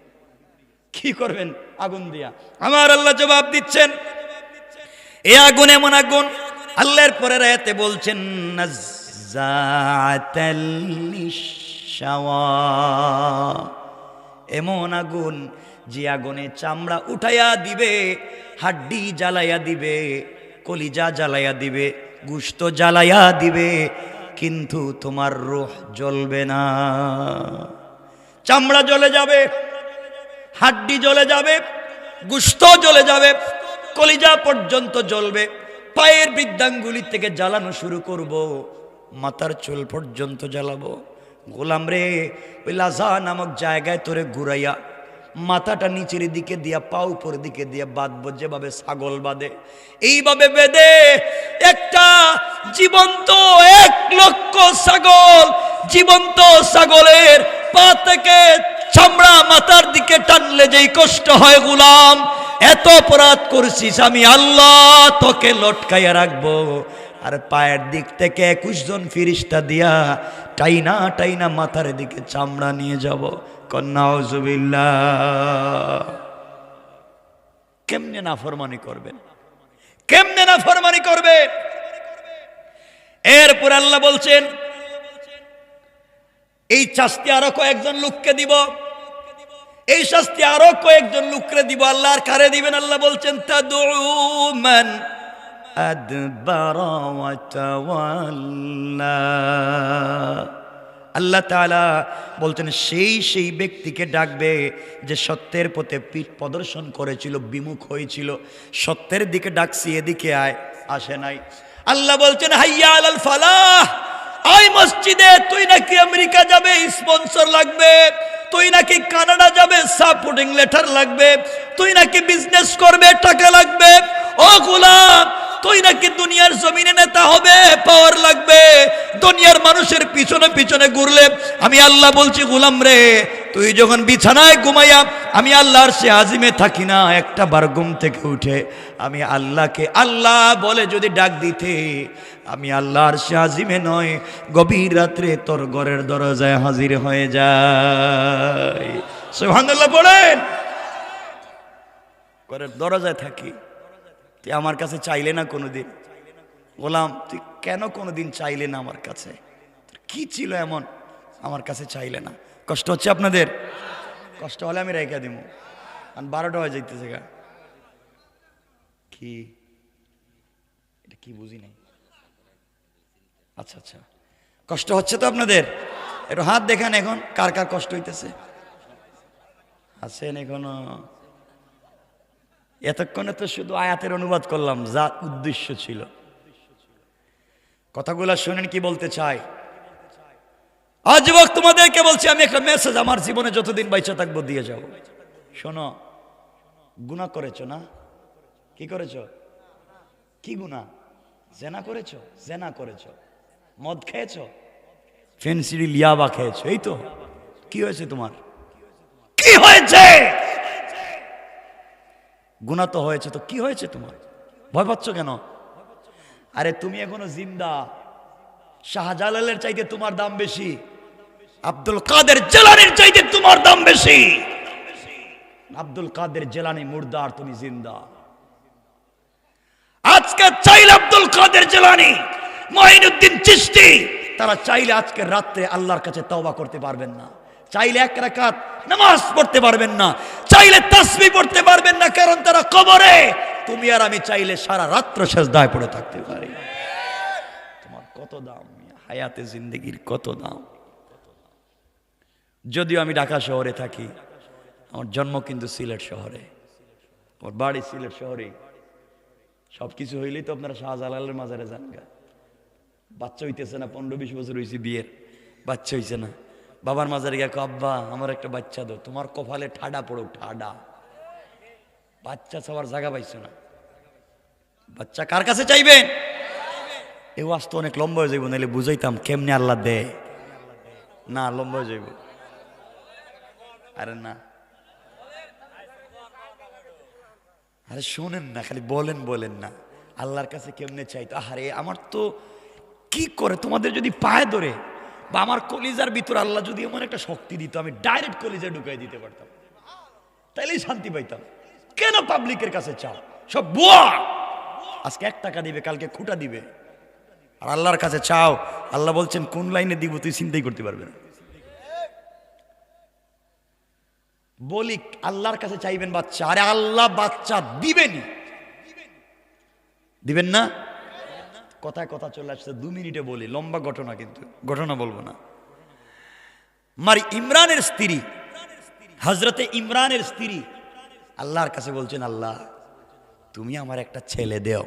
কি করবেন আগুন দিয়া? আমার আল্লাহ জবাব দিচ্ছেন, এই আগুন এমন আগুন, আল্লাহর পরের আয়াতে বলছেন, নাজ্জাতাল লিশাওয়া, এমন আগুন যে আগুনে চামড়া উঠাইয়া দিবে, হাড্ডি জ্বালাইয়া দিবে, কলিজা জ্বালাইয়া দিবে, গোশত জ্বালাইয়া দিবে, কিন্তু তোমার রূহ জ্বলবে না। চামড়া জ্বলে যাবে, হাড্ডি জ্বলে যাবে, গোশত জ্বলে যাবে, কলিজা পর্যন্ত জ্বলবে, পায়ের বৃদ্ধাঙ্গুলি থেকে জ্বালানো শুরু করব, মাথার চুল পর্যন্ত জ্বালাবো, গোলাম রে, ওই লাজা নামক জায়গায় তোরে ঘুরাইয়া মাথাটা নিচের দিকে দিয়া পা উপর দিকে দিয়া বাঁধবো, যেভাবে ছাগল বাঁধে এইভাবে বেঁধে একটা জীবন্ত 1,00,000 ছাগল, জীবন্ত ছাগলের পা থেকে চামড়া মাথার দিকে টানলে যেই কষ্ট হয় গোলাম, এত অপরাধ করছিস, আমি আল্লাহ তোকে লটকাইয়া রাখবো, আর পায়ের দিক থেকে 21 জন ফিরিস্তা দিয়া টাইনা টাইনা মাথার দিকে চামড়া নিয়ে যাব। নাউজুবিল্লাহ। কেমনে নাফরমানি করবেন, কেমনে নাফরমানি করবেন? এরপর আল্লাহ বলছেন এই শাস্তি আরো কয়েকজন লোককে দিব, এই শাস্তি আরো কয়েকজন লোককে দিব। আল্লাহ আর কারে দিবেন? আল্লাহ বলছেন তাদউ মান আদবারা ওয়া তাওয়াল্লা। আল্লাহ তাআলা বলছেন সেই ব্যক্তিকে ডাকবে যে সত্যের পথে পিঠ প্রদর্শন করেছিল, বিমুখ হয়েছিল, সত্যের দিকে ডাকছি এদিকে আয়, আসে নাই। আল্লাহ বলছেন হাইয়া আলাল ফালাহ, আয় মসজিদে, তুই নাকি আমেরিকা যাবে, স্পন্সর লাগবে, তুই নাকি কানাডা যাবে, সাপোর্টিং লেটার লাগবে, তুই নাকি বিজনেস করবে, টাকা লাগবে, ও গোলাম তুই নাকি দুনিয়ার জমিনে নেতা হবে, পাওয়ার লাগবে, দুনিয়ার মানুষের পিছনে পিছনে ঘুরলে, আমি আল্লাহ বলছি গোলাম রে, তুই যখন বিছানায় ঘুমাইয়া আমি আল্লাহর সে আজিমে থাকি না, একটা বার ঘুম থেকে উঠে আমি আল্লাহকে আল্লাহ বলে যদি ডাক দিতে, আমি আল্লাহর সে আজিমে নয়, গভীর রাত্রে তোর ঘরের দরজায় হাজির হয়ে যায়। সুবহানাল্লাহ পড়েন। ঘরের দরজায় থাকি, তুই আমার কাছে চাইলে না কোনোদিন? গোলাম তুই কেন কোনোদিন চাইলে না আমার কাছে? কি ছিল এমন আমার কাছে চাইলে না? কষ্ট হচ্ছে আপনাদের? কষ্ট হলে আমি রেখে দিব, আর 12টা হয়ে যাইতেছে গা। কি এটা কি বুঝি নাই? আচ্ছা আচ্ছা, কষ্ট হচ্ছে তো আপনাদের? একটু হাত দেখান এখন, কার কার কষ্ট হইতেছে? আছেন এখনো? এতক্ষণে তো শুধু আয়াতের অনুবাদ করলাম, যা উদ্দেশ্য ছিল। কথাগুলো শুনেন কি বলতে চাই। আজ তোমাদেরকে বলছি, আমি একটা মেসেজ আমার জীবনে যতদিন বাইচা থাকবো দিয়ে যাও। শোনো, গুনাহ করেছো না? কি করেছো? কি গুনাহ? জেনা করেছো? জেনা করেছো? মদ খেয়েছো? ফেন্সিডিল ইয়াবা খেয়েছো? এই তো। কি হয়েছে তোমার? কি হয়েছে? গুনাহ তো হয়েছে, তো কি হয়েছে তোমার? ভয় পাচ্ছ কেন? আরে তুমি এখনো জিন্দা। শাহজালালের চাইতে তোমার দাম বেশি, আব্দুল কাদের জিলানীর চাইতে তোমার দাম বেশি। আব্দুল কাদের জিলানী মুর্দা আর তুমি জিন্দা। আজকে চাইলে আব্দুল কাদের জিলানী, মঈনুদ্দিন চিশতি, তারা চাইলে আজকে রাতে আল্লাহর কাছে তওবা করতে পারবেন না, চাইলে 1 রাকাত নামাজ পড়তে পারবেন না, চাইলে তাসবিহ পড়তে পারবেন না, কারণ তারা কবরে। তুমি আর আমি চাইলে সারা রাত্র সিজদায় পড়ে থাকতে পারি। তোমার কত দাম, হায়াতে জিন্দেগির কত দাম। যদিও আমি ঢাকা শহরে থাকি, আমার জন্ম কিন্তু সিলেট শহরে, আমার বাড়ি সিলেট শহরে। সবকিছু হইলেই তো আপনারা শাহজালালের মাজারে যান গা। বাচ্চা হইতেছে না, 15-20 বছর হয়েছে বিয়ের, বাচ্চা হইছে না। বাবার মাজারে গিয়ে আব্বা আমার একটা বাচ্চা দাও। তোমার কপালে ঠাডা পড়ো, ঠাডা। বাচ্চা চাওয়ার জায়গা পাইছো না, বাচ্চা কার কাছে চাইবেন? এই ওয়াজ তো অনেক লম্বা হয়ে যাইব, নাহলে বুঝাইতাম কেমনে আল্লাহ দেয়। না, লম্বা হয়ে যাইব। আরে না, আরে শোনেন না, খালি বলেন বলেন না, আল্লাহর কাছে কেমনে চাইতো। আরে আমার তো কি করে, তোমাদের যদি পায়ে ধরে বা আমার কলিজার ভিতর আল্লাহ যদি এমন একটা শক্তি দিত, আমি ডাইরেক্ট কলিজায় ঢুকাই দিতে পারতাম, তাইলেই শান্তি পাইতাম। কেন পাবলিকের কাছে চাও? সব বুয়া। আজকে 1 টাকা দিবে, কালকে খুঁটা দিবে। আর আল্লাহর কাছে চাও, আল্লাহ বলছেন কোন লাইনে দিব তুই চিন্তাই করতে পারবে না। বলি আল্লাহর কাছে চাইবেন বাচ্চা, আরে আল্লাহ বাচ্চা দিবেনি, দিবেন না? কথায় কথা চলে আসছে, 2 মিনিটে বলি, লম্বা ঘটনা, কিন্তু ঘটনা বলবো না। ইমরানের স্ত্রী, হযরতে ইমরানের স্ত্রী আল্লাহর কাছে বলছেন, আল্লাহ তুমি আমার একটা ছেলে দেও।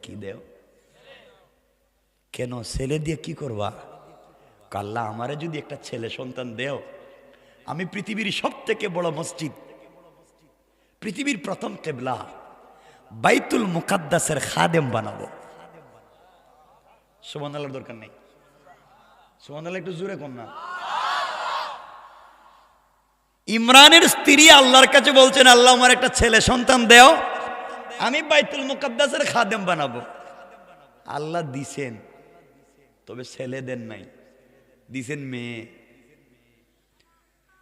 কি দেও? কেন? ছেলে দিয়ে কি করবা? আল্লাহ আমারে যদি একটা ছেলে সন্তান দেও, আমি পৃথিবীর সব থেকে বড় মসজিদ, পৃথিবীর প্রথম কিবলা বাইতুল মুকাদ্দাসের খাদেম বানাবো। সুবহানাল্লাহর দরকার নেই? সুবহানাল্লাহ একটু জোরে কোন না। ইমরানের স্ত্রী আল্লাহর কাছে বলছেন, আল্লাহ আমার একটা ছেলে সন্তান দেও, আমি বাইতুল মুকাদ্দাসের খাদেম বানাবো। আল্লাহ দিছেন, তবে ছেলে দেন নাই, দিছেন মেয়ে।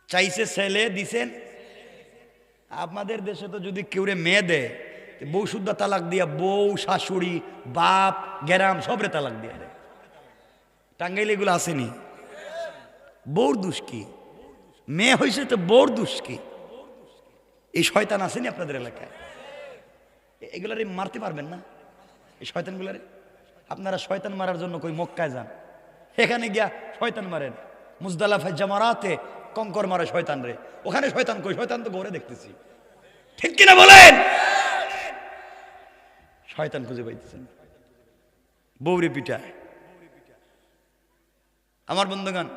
চাইছে ছেলে, দিছেন। আমাদের দেশে তো যদি কেউ মেয়ে দেয়, বউ শুদ্ধ তালাক দিয়া, বউ, শাশুড়ি, বাপ, গেরাম সবরে তালাক দিয়া দেয়। টাঙ্গাইলে এগুলো আসেনি? বউর দোষ কি? মেয়ে হয়েছে তো বউর দোষ কি? এই শয়তান আসেনি আপনাদের এলাকায়? এগুলারে মারতে পারবেন না এই শয়তানগুলারে? আপনারা শয়তান মারার জন্য কই মক্কায় যান, এখানে গিয়া শয়তান মারেন। মুজদালিফায় জামারাতে কঙ্কর মারে শয়তান রে, ওখানে শয়তান কই? শয়তান তো ঘরে দেখতেছি, ঠিক কিনা বলেন? শয়তান খুঁজে পাইতেছেন, বউরে পিটায়। আমার বন্ধুগণ,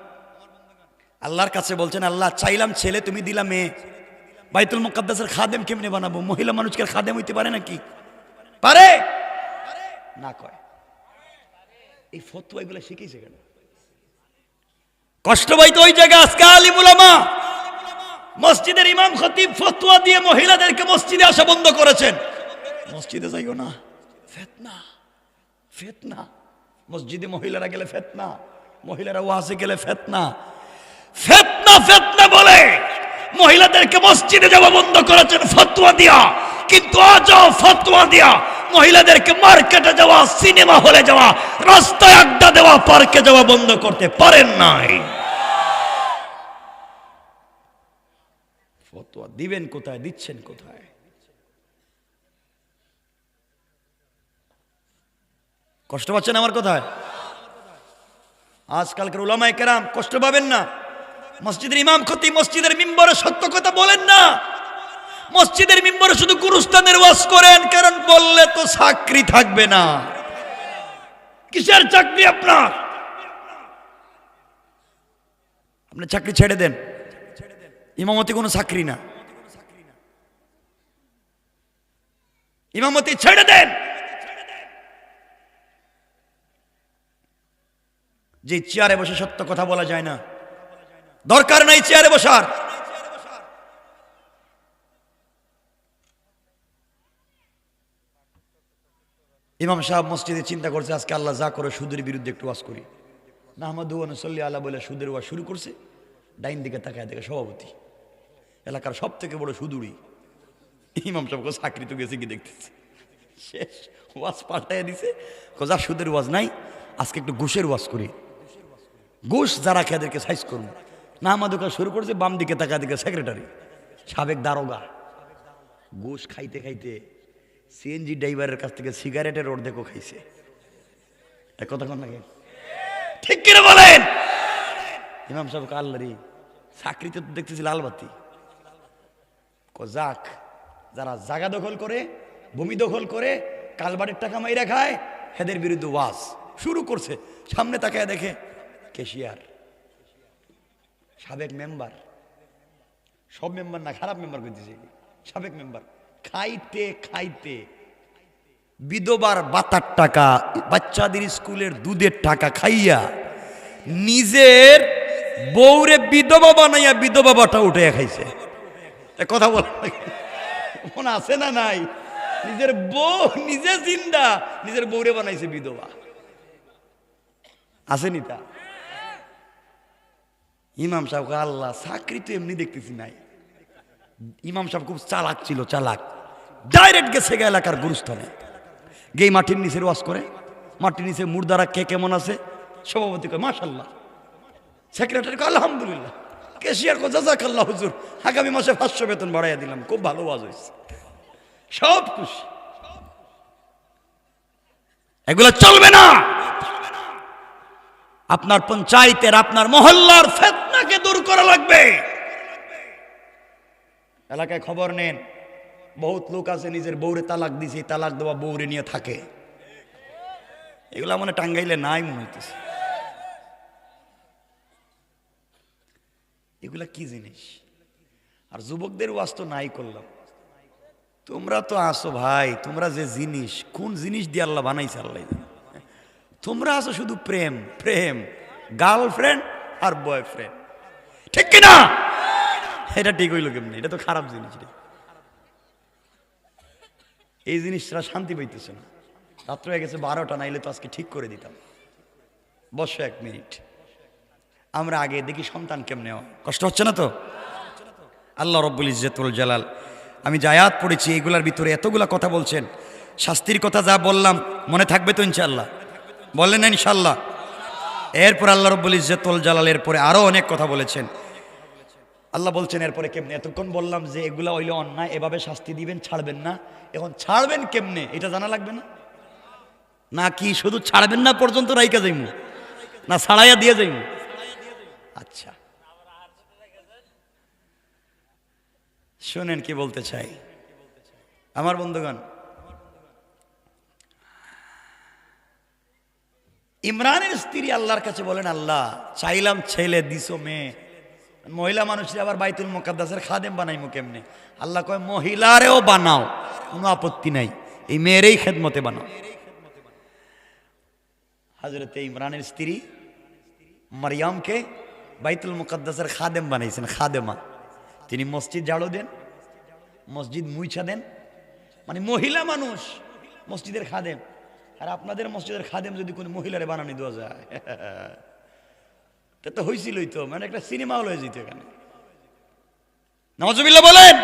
আল্লাহর কাছে বলছেন, আল্লাহ চাইলাম ছেলে, তুমি দিলা মেয়ে, বাইতুল মুকাদ্দাসের খাদেম কেমনে বানাবো? মহিলা মানুষকে খাদেম হইতে পারে নাকি? পারে না? কয় এই ফতোয়া এগুলো শিখেছে কেন? কষ্ট পাইতো ওই জায়গায় আজকে আলিম উলামা, মসজিদের ইমাম খতিব ফতোয়া দিয়ে মহিলাদেরকে মসজিদে আসা বন্ধ করেছেন। মসজিদে যাইও না, ফিতনা ফিতনা। মসজিদে মহিলারা গেলে ফিতনা, মহিলারা ওয়াজে গেলে ফিতনা, ফিতনা ফিতনা বলে মহিলাদেরকে মসজিদে যাওয়া বন্ধ করেছেন ফতোয়া দিয়া। কিন্তু আজও ফতোয়া দিয়া মহিলাদেরকে মার্কেটে যাওয়া, সিনেমা হলে যাওয়া, রাস্তায় আড্ডা দেওয়া, পার্কে যাওয়া বন্ধ করতে পারেন নাই। ফতোয়া দিবেন কোথায়, দিচ্ছেন কোথায়? কষ্ট পাচ্ছেন আমার কথায়? আজকালকার উলামায়ে কেরাম কষ্ট পাবেন না। মসজিদের ইমাম খতিব মসজিদের মিম্বরে সত্য কথা বলেন না, মসজিদের মিম্বরে শুধু গুরুস্থানের ওয়াজ করেন, কারণ বললে তো চাকরি থাকবে না। কিসের চাকরি আপনার? আপনি চাকরি ছেড়ে দেন, ইমামতি কোনো চাকরি না, ইমামতি ছেড়ে দেন। যে চেয়ারে বসে সত্য কথা বলা যায় না, দরকার নাই চেয়ারে বসার। ইমাম সাহেব মসজিদে চিন্তা করছে, আজকে আল্লাহ যা করে সুদের বিরুদ্ধে একটু ওয়াজ করি। নাহমাদু ওয়া নুসাল্লি আলা বলে সুদের ওয়াজ শুরু করছে। ডাইন দিকে তাকায় দেখে সভাপতি, এলাকার সব থেকে বড় সুদুরি। ইমাম সাহেবকে চাকরি তো গেছে কি দেখতেছি, শেষ ওয়াজ পাল্টাইয়া দিছে। যা সুদের ওয়াজ নাই, আজকে একটু ঘুষের ওয়াজ করি, ঘুষ যারা খেয়াদেরকে সাইজ করুন। নাহমাদুকা শুরু করছে, বাম দিকে তাকায় দিকে সেক্রেটারি, সাবেক দারোগা। ঘুষ খাইতে খাইতে সিএনজি ড্রাইভারের কাছ থেকে সিগারেটের অর্ধেকও খাইছে। এক কথা কোন লাগে, ঠিক কিনা বলেন? ইমাম সাহেব আল্লাহরি চাকরিতে তো দেখতেছি লালবাতি। যাক, যারা জায়গা দখল করে, ভূমি দখল করে, কালবাড়ির টাকা মাইরা খায়, হেদের বিরুদ্ধে ওয়াজ শুরু করছে। সামনে তাকায় দেখে ক্যাশিয়ার, সাবেক মেম্বার, সব মেম্বার না, খারাপ মেম্বার করতেছে, সাবেক মেম্বার। খাইতে খাইতে বিধবার বাতার টাকা, বাচ্চাদের স্কুলের দুধের টাকা খাইয়া নিজের বউরে বিধবা বানাইয়া বিধবা বাটা উঠে খাইছে। কথা বল মনে আছে না নাই? নিজের বউ নিজে জিন্দা, নিজের বউরে বানাইছে বিধবা। আসেনি তা? ইমাম সাহেবকে আল্লাহ চাকরি তো এমনি দেখতেছি নাই। ইমাম সাহেব খুব চালাক ছিল, চালাক। ডাইরেক্ট গেছে গে এলাকার গুরুস্থানে, গেই মাটির নিচে ওয়াজ করে। মাটির নিচে মুর্দারা কে কেমন আছে, সভাপতি কয় মাশাআল্লাহ, সেক্রেটারি কয় আলহামদুলিল্লাহ, ক্যাশিয়ার কয় জাযাকাল্লাহ হুজুর, আগামী মাসে 500 বেতন বাড়াইয়া দিলাম, খুব ভালো ওয়াজ হয়েছে, সব খুশি। এগুলো চলবে না। আপনার পঞ্চায়েতের, আপনার মহল্লার ফিতনাকে দূর করা লাগবে। এলাকায় খবর নেন, বহুত লোক আছে নিজের বউরে তালাক দিছে, তালাক দেওয়া বউরে নিয়ে থাকে। এগুলা মনে টাঙ্গাইলে নাই মনে হইতেছে। এগুলা কি জিনিস? আর যুবকদের ওয়াজ তো নাই করলাম। তোমরা তো আসো ভাই, তোমরা যে জিনিস, কোন জিনিস দিয়ে আল্লাহ বানাইছে আল্লাহ জানে। তোমরা আসো শুধু প্রেম প্রেম, গার্লফ্রেন্ড আর বয়ফ্রেন্ড, ঠিক কিনা? এটা ঠিক হইল কেমনি? এটা তো খারাপ জিনিস রে। এই জিনিসটা শান্তি পাইতেছে না। রাত্র হয়ে গেছে 12টা, নাইলে তো আজকে ঠিক করে দিতাম। বসো 1 মিনিট, আমরা আগে দেখি সন্তান কেমনে হয়। কষ্ট হচ্ছে না তো? আল্লাহ রব্বুল ইজ্জতুল জালাল, আমি যে আয়াত পড়েছি এগুলার ভিতরে এতগুলা কথা বলছেন। শাস্তির কথা যা বললাম মনে থাকবে তো ইনশাআল্লাহ? বললেন না ইনশাআল্লাহ? এরপর আল্লাহ রব্বুল ইজ্জতুল জালালের পরে আরো অনেক কথা বলেছেন। আল্লাহ বলছেন এরপরে কেমনে? এতক্ষণ বললাম যে এগুলা হইলে অন্যায়, এভাবে শাস্তি দিবেন, ছাড়বেন না। এখন ছাড়বেন কেমনে এটা জানা লাগবে না? নাকি শুধু ছাড়বেন না পর্যন্ত রাইকা যাইমু, না ছাড়াইয়া দিয়ে যাইমু? আচ্ছা শোনেন কি বলতে চাই আমার বন্ধুগণ। ইমরানের স্ত্রী আল্লাহর কাছে বলেন, আল্লাহ চাইলাম ছেলে, দিছো মেয়ে। মহিলা মানুষের আবার বাইতুল মুকাদ্দাসের খাদেম বানাইমু কেমনে? আল্লাহ কয় মহিলারেও বানাও, কোনো আপত্তি নাই, এই মেয়েরই খেদমতে বানাও। হযরতে ইমরানের স্ত্রী মারিয়ামকে বাইতুল মুকাদ্দাসের খাদেম বানাইছেন, খাদেমা। তিনি মসজিদ ঝাড়ু দেন, মসজিদ মুইছা দেন, মানে মহিলা মানুষ মসজিদের খাদেম। আর আপনাদের মসজিদের খাদেম যদি কোনো মহিলারে বানানি দেওয়া যায় তা তো হয়েছিলই তো, মানে একটা সিনেমা হল হয়ে যেত এখানে। নাউজুবিল্লাহ বলেন।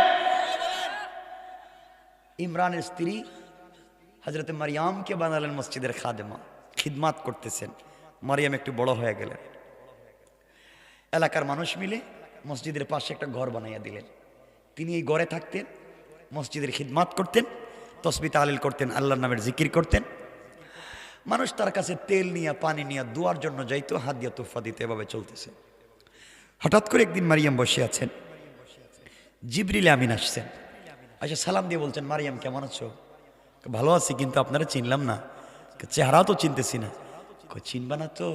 ইমরানের স্ত্রী হযরতে মারিয়ামকে বানালেন মসজিদের খাদেমা, খিদমাত করতেছেন। মারিয়াম একটু বড় হয়ে গেলেন, এলাকার মানুষ মিলে মসজিদের পাশে একটা ঘর বানাইয়া দিলেন। তিনি এই ঘরে থাকতেন, মসজিদের খিদমাত করতেন, তসবিহ তাহলিল করতেন, আল্লাহর নামের জিকির করতেন। মানুষ তার কাছে তেল নিয়ে, পানি নিয়ে দোয়ার জন্য যাইতো, হাত দিয়ে তোফা দিতে, এভাবে চলতেছে। হঠাৎ করে একদিন মারিয়াম বসে আছেন, জিবরিল আমিন আসছেন, আচ্ছা সালাম দিয়ে বলছেন, মারিয়াম কেমন আছো? ভালো আছি, কিন্তু আপনারা চিনলাম না, চেহারাও তো চিনতেছি না। চিনবা না তো?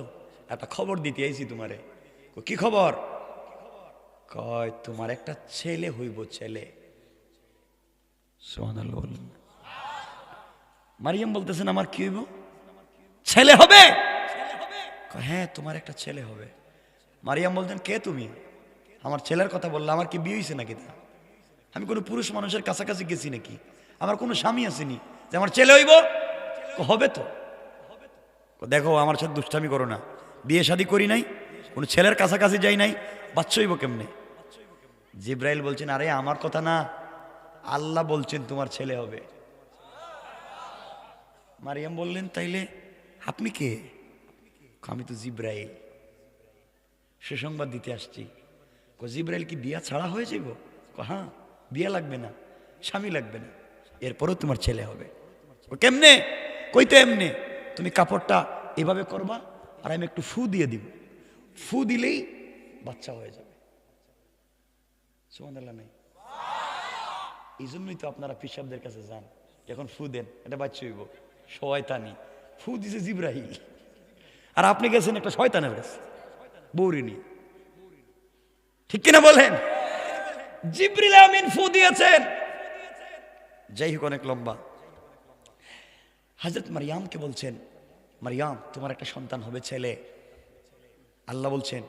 একটা খবর দিতে আইছি তোমারে। কি খবর? কয় তোমার একটা ছেলে হইব, ছেলে। সুবহানাল্লাহ বলেন। মারিয়াম বলতেছেন আমার কি হইব? ছেলে হবে? হ্যাঁ তোমার একটা ছেলে হবে। মারিয়াম বলতেন কে তুমি? আমার ছেলের কথা বললো, আমার কি বিয়ে হয়েছে নাকি? আমি কোনো পুরুষ মানুষের কাছাকাছি গেছি নাকি? আমার কোনো স্বামী আসেনি যে আমার ছেলে হইব? হবে তো। দেখো আমার সাথে দুষ্টামি করো না, বিয়ে শাদী করি নাই, কোনো ছেলের কাছাকাছি যাই নাই, বাচ্চা হইব কেমনে? জিব্রাইল বলছেন আরে আমার কথা না, আল্লাহ বলছেন তোমার ছেলে হবে। মারিয়াম বললেন তাইলে আপনি কে? আমি তো জিব্রাইল, সুসংবাদ দিতে আসছি। জিব্রাইল কি বিয়া ছাড়া হয়ে যাব? হ্যাঁ, বিয়া লাগবে না, স্বামী লাগবে না, এরপরও তোমার ছেলে হবে। ও কেমনে? কইতে এমনে, তুমি কাপড়টা এভাবে করবা আর আমি একটু ফু দিয়ে দিব, ফু দিলেই বাচ্চা হয়ে যাবে। সুবহানাল্লাহ নাই? এই জন্যই তো আপনারা পিসাবদের কাছে যান, যখন ফু দেন এটা বাচ্চা হইব। শয়তানি ফু দিছে জিব্রাইল, আর আপনি গেছেন একটা শয়তানের কাছে বৌরি নিয়ে, ঠিক কিনা বলেন? জিবরিল আমিন ফু দিয়েছেন। যাই হোক, অনেক লম্বা। হযরত মারিয়ামকে বলছেন, মারিয়াম তোমার একটা সন্তান হবে, ছেলে। আল্লাহ বলছেন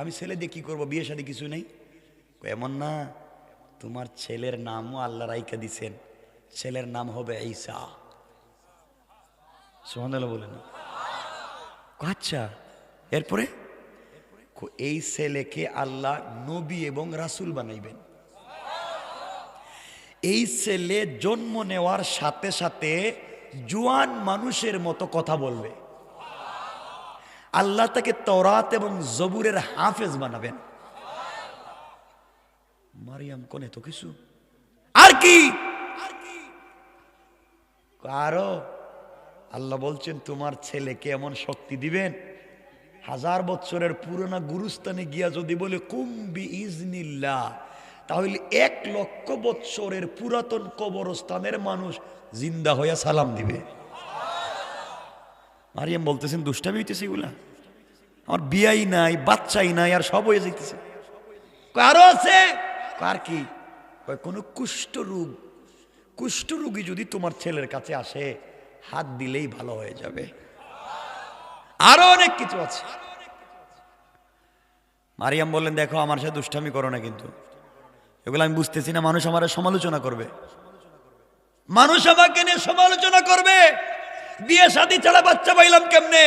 আমি ছেলে দিয়ে কি করবো, বিয়ে শাদী কিছু নেই? এমন না, তোমার ছেলের নামও আল্লাহ রাইকা দিছেন, ছেলের নাম হবে ঈসা। সুবহানাল্লাহ বলেন। আচ্ছা এরপরে এই ছেলেকে আল্লাহ নবী এবং রাসূল বানাইবেন। এই ছেলে জন্ম নেওয়ার সাথে সাথে জোয়ান মানুষের মতো কথা বলবে। আল্লাহ তাকে তওরাত এবং জবুরের হাফেজ বানাবেন। মারিয়াম কোনে তো কিছু আর কি, আরো আল্লাহ বলছেন তোমার ছেলেকে এমন শক্তি দিবেন, 1000 বছরের পুরোনো গুরুস্থানে গিয়া যদি বলে কুম্বি ইজনিল্লাহ, তাহলে 1,00,000 বছরের পুরাতন কবরস্থানের মানুষ জিন্দা হইয়া সালাম দিবে। মারিয়াম বলতেছেন দুষ্টামি হইতেছে এগুলা, আমার বিয়াই নাই, বাচ্চাই নাই, আর সব হয়ে যাইতেছে। কারো আছে, কার কি? কোন কুষ্ঠ রোগী যদি তোমার ছেলের কাছে আসে, হাত দিলেই ভালো হয়ে যাবে। আরো অনেক কিছু আছে। মারিয়াম বললেন, দেখো আমার সাথে দুষ্টামি করো না, কিন্তু এগুলো আমি বুঝতেছি না, মানুষ আমার সমালোচনা করবে, মানুষ আমাকে নিয়ে সমালোচনা করবে, বিয়ে শাদী ছাড়া বাচ্চা পাইলাম কেমনে?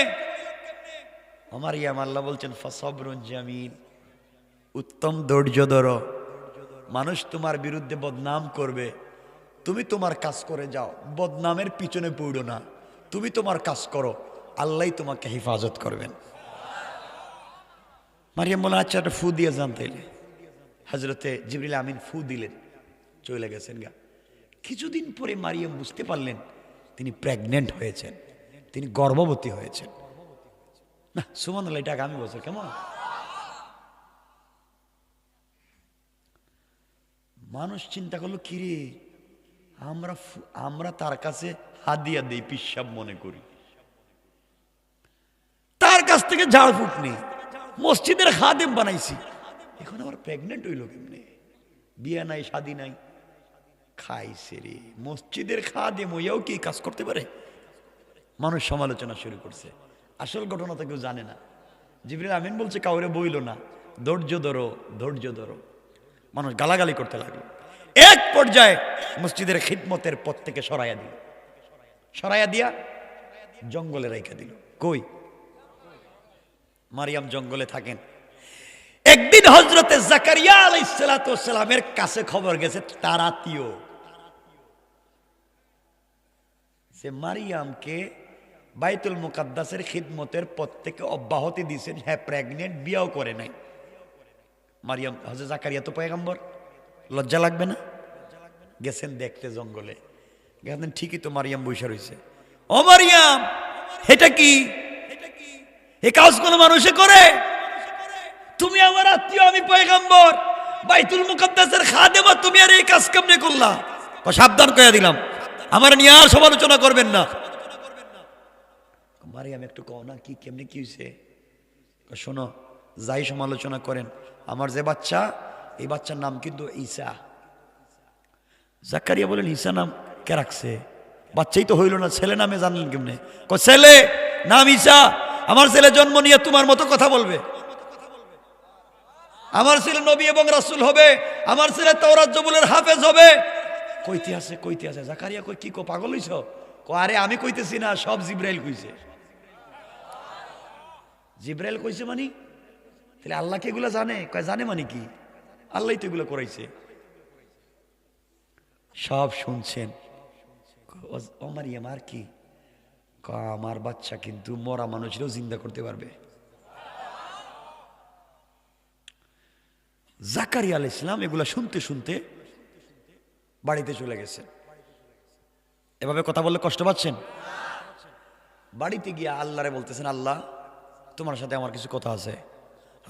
মারিয়াম, আল্লাহ বলছেন ফাসবরুন জামিল, উত্তম ধৈর্য ধরো। মানুষ তোমার বিরুদ্ধে বদনাম করবে, তুমি তোমার কাজ করে যাও, বদনামের পিছনে পড়ো না, তুমি তোমার কাজ করো, আল্লাহ তোমাকে হেফাজত করবেন। মারিয়াম বলে, আচ্ছা একটা ফু দিয়ে যান তাইলে। হযরতে জিবরিল আমিন ফু দিলেন, চলে গেছেন গা। কিছুদিন পরে মারিয়াম বুঝতে পারলেন তিনি প্রেগনেন্ট হয়েছেন, তিনি গর্ভবতী হয়েছেন। না সুবহানাল্লাহ, এটা আগামী বছর কেমন? মানুষ চিন্তা করলো, কিরে আমরা তার কাছে হাদিয়া দেই, পিসাব মনে করি, তার কাছ থেকে ঝাড়ফুঁক নেই, মসজিদের খাদেম বানাইছি, এখন আবার প্রেগনেন্ট হইল কেমনে? বিয়ে নাই, শাদী নাই, খাইছে রে। মসজিদের খাদেম হইয়াও কি কাজ করতে পারে? মানুষ সমালোচনা শুরু করছে। আসল ঘটনা তো কেউ জানে না। জিবরিল আমিন বলছে, কাউরে বইল না, ধৈর্য ধরো, ধৈর্য ধরো। মানুষ গালাগালি করতে লাগলো। এক পর্যায়ে মসজিদের খিদমতের পথ থেকে সরাইয়া দিয়া জঙ্গলে রাইখা দিল। কই? মারিয়াম জঙ্গলে থাকেন। একদিন হযরতে জাকারিয়া আলাইহিস সালাতু ওয়াস সালামের কাছে খবর গেছে, তার আত্মীয় সে মারিয়ামকে বাইতুল মুকাদ্দাসের খিদমতের পথ থেকে অব্যাহতি দিয়েছেন, হ্যাঁ প্রেগনেন্ট, বিয়েও করে নাই। মারিয়াম, হযরত জাকারিয়া তো পয়গম্বর, লজ্জা লাগবে না? গেছেন দেখতে জঙ্গলে, গেছেন ঠিকই তো মারিয়াম বইসা রইছে। ও মারিয়াম, এটা কি? এই কাজগুলো মানুষে করে? তুমি আমার আত্মীয়, আমি পয়গম্বর, বাইতুল মুকাদ্দাসের খাদেমা, তুমি আর এই কাজ কেমনে করলা? সাবধান করে দিলাম, আমার নিয়ে আর সমালোচনা করবেন না। মারিয়াম, একটু কও না, কি কেমনে কি হয়েছে? শোনো, যাই সমালোচনা করেন, আমার যে বাচ্চা, এই বাচ্চার নাম কিন্তু ঈসা। জাকারিয়া বলেন, ঈসা নাম কে রাখছে? বাচ্চাই তো হইল না, ছেলে নামে জানলেন কেমনে? ছেলে নাম ঈসা। আমার ছেলে জন্ম নিয়ে তোমার মতো কথা বলবে? আমার ছেলে নবী এবং রাসূল হবে, আমার ছেলে তাওরাত জবুলের হাফেজ হবে। কইতে আছে। জাকারিয়া কই, কি কো, পাগল হইছ? আরে আমি কইতেছি না, সব জিবরাইল কইছে। জিবরাইল কইছে মানে? তাহলে আল্লাহ কি এগুলা জানে? কয় জানে মানে কি? আল্লাহই তো এগুলো করাইছে। সব শুনছেন। ও মারিয়াম, আর কি? আমার বাচ্চা কিন্তু মরা মানুষেরও জিন্দা করতে পারবে। জাকারিয়া আলাইহিস সালাম এগুলা শুনতে শুনতে বাড়িতে চলে গেছে। এভাবে কথা বললে কষ্ট পাচ্ছেন? বাড়িতে গিয়ে আল্লাহরে বলতেছেন, আল্লাহ তোমার সাথে আমার কিছু কথা আছে।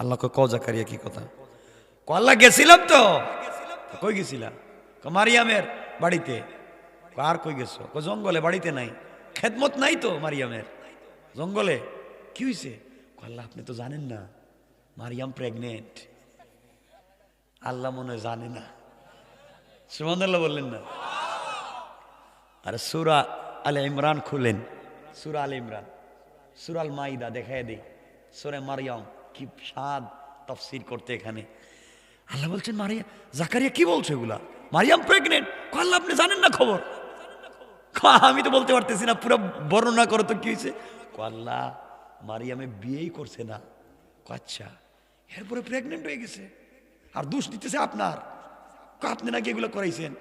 আল্লাহ ক জাকারিয়া, কি কথা? আল্লাহ গেছিলাম তো। কই গেছিলা? মারিয়ামের বাড়িতে। আর কই গেছো? জঙ্গলে, বাড়িতে নাই। খেদমত নাই তো মারিয়ামের, জঙ্গলে। কি হয়েছে? আল্লাহ আপনি তো জানেন না, মারিয়াম প্রেগনেন্ট। আল্লাহ মনে হয় জানে না। সুবহানাল্লাহ বললেন না? আরে সূরা আলে ইমরান খুলেন, সূরা আলে ইমরান, সূরা আল মাইদা দেখায় দেই, সূরা মারিয়াম, কি স্বাদ তাফসীর করতে এখানে। আল্লাহ বলছেন, মারিয়াম, জাকারিয়া কি বলছে এগুলা? মারিয়াম প্রেগনেন্ট। আল্লাহ আপনি জানেন না খবর? আমি তো বলতে পারতেছি না, পুরো বর্ণনা করো তো কি হয়েছে। আল্লাহ মারিয়ামে বিয়েই করছে না। আচ্ছা, এরপরে প্রেগনেন্ট হয়ে গেছে, আর দোষ দিতেছে আপনার, আপনি নাকি এগুলো করাইছেন।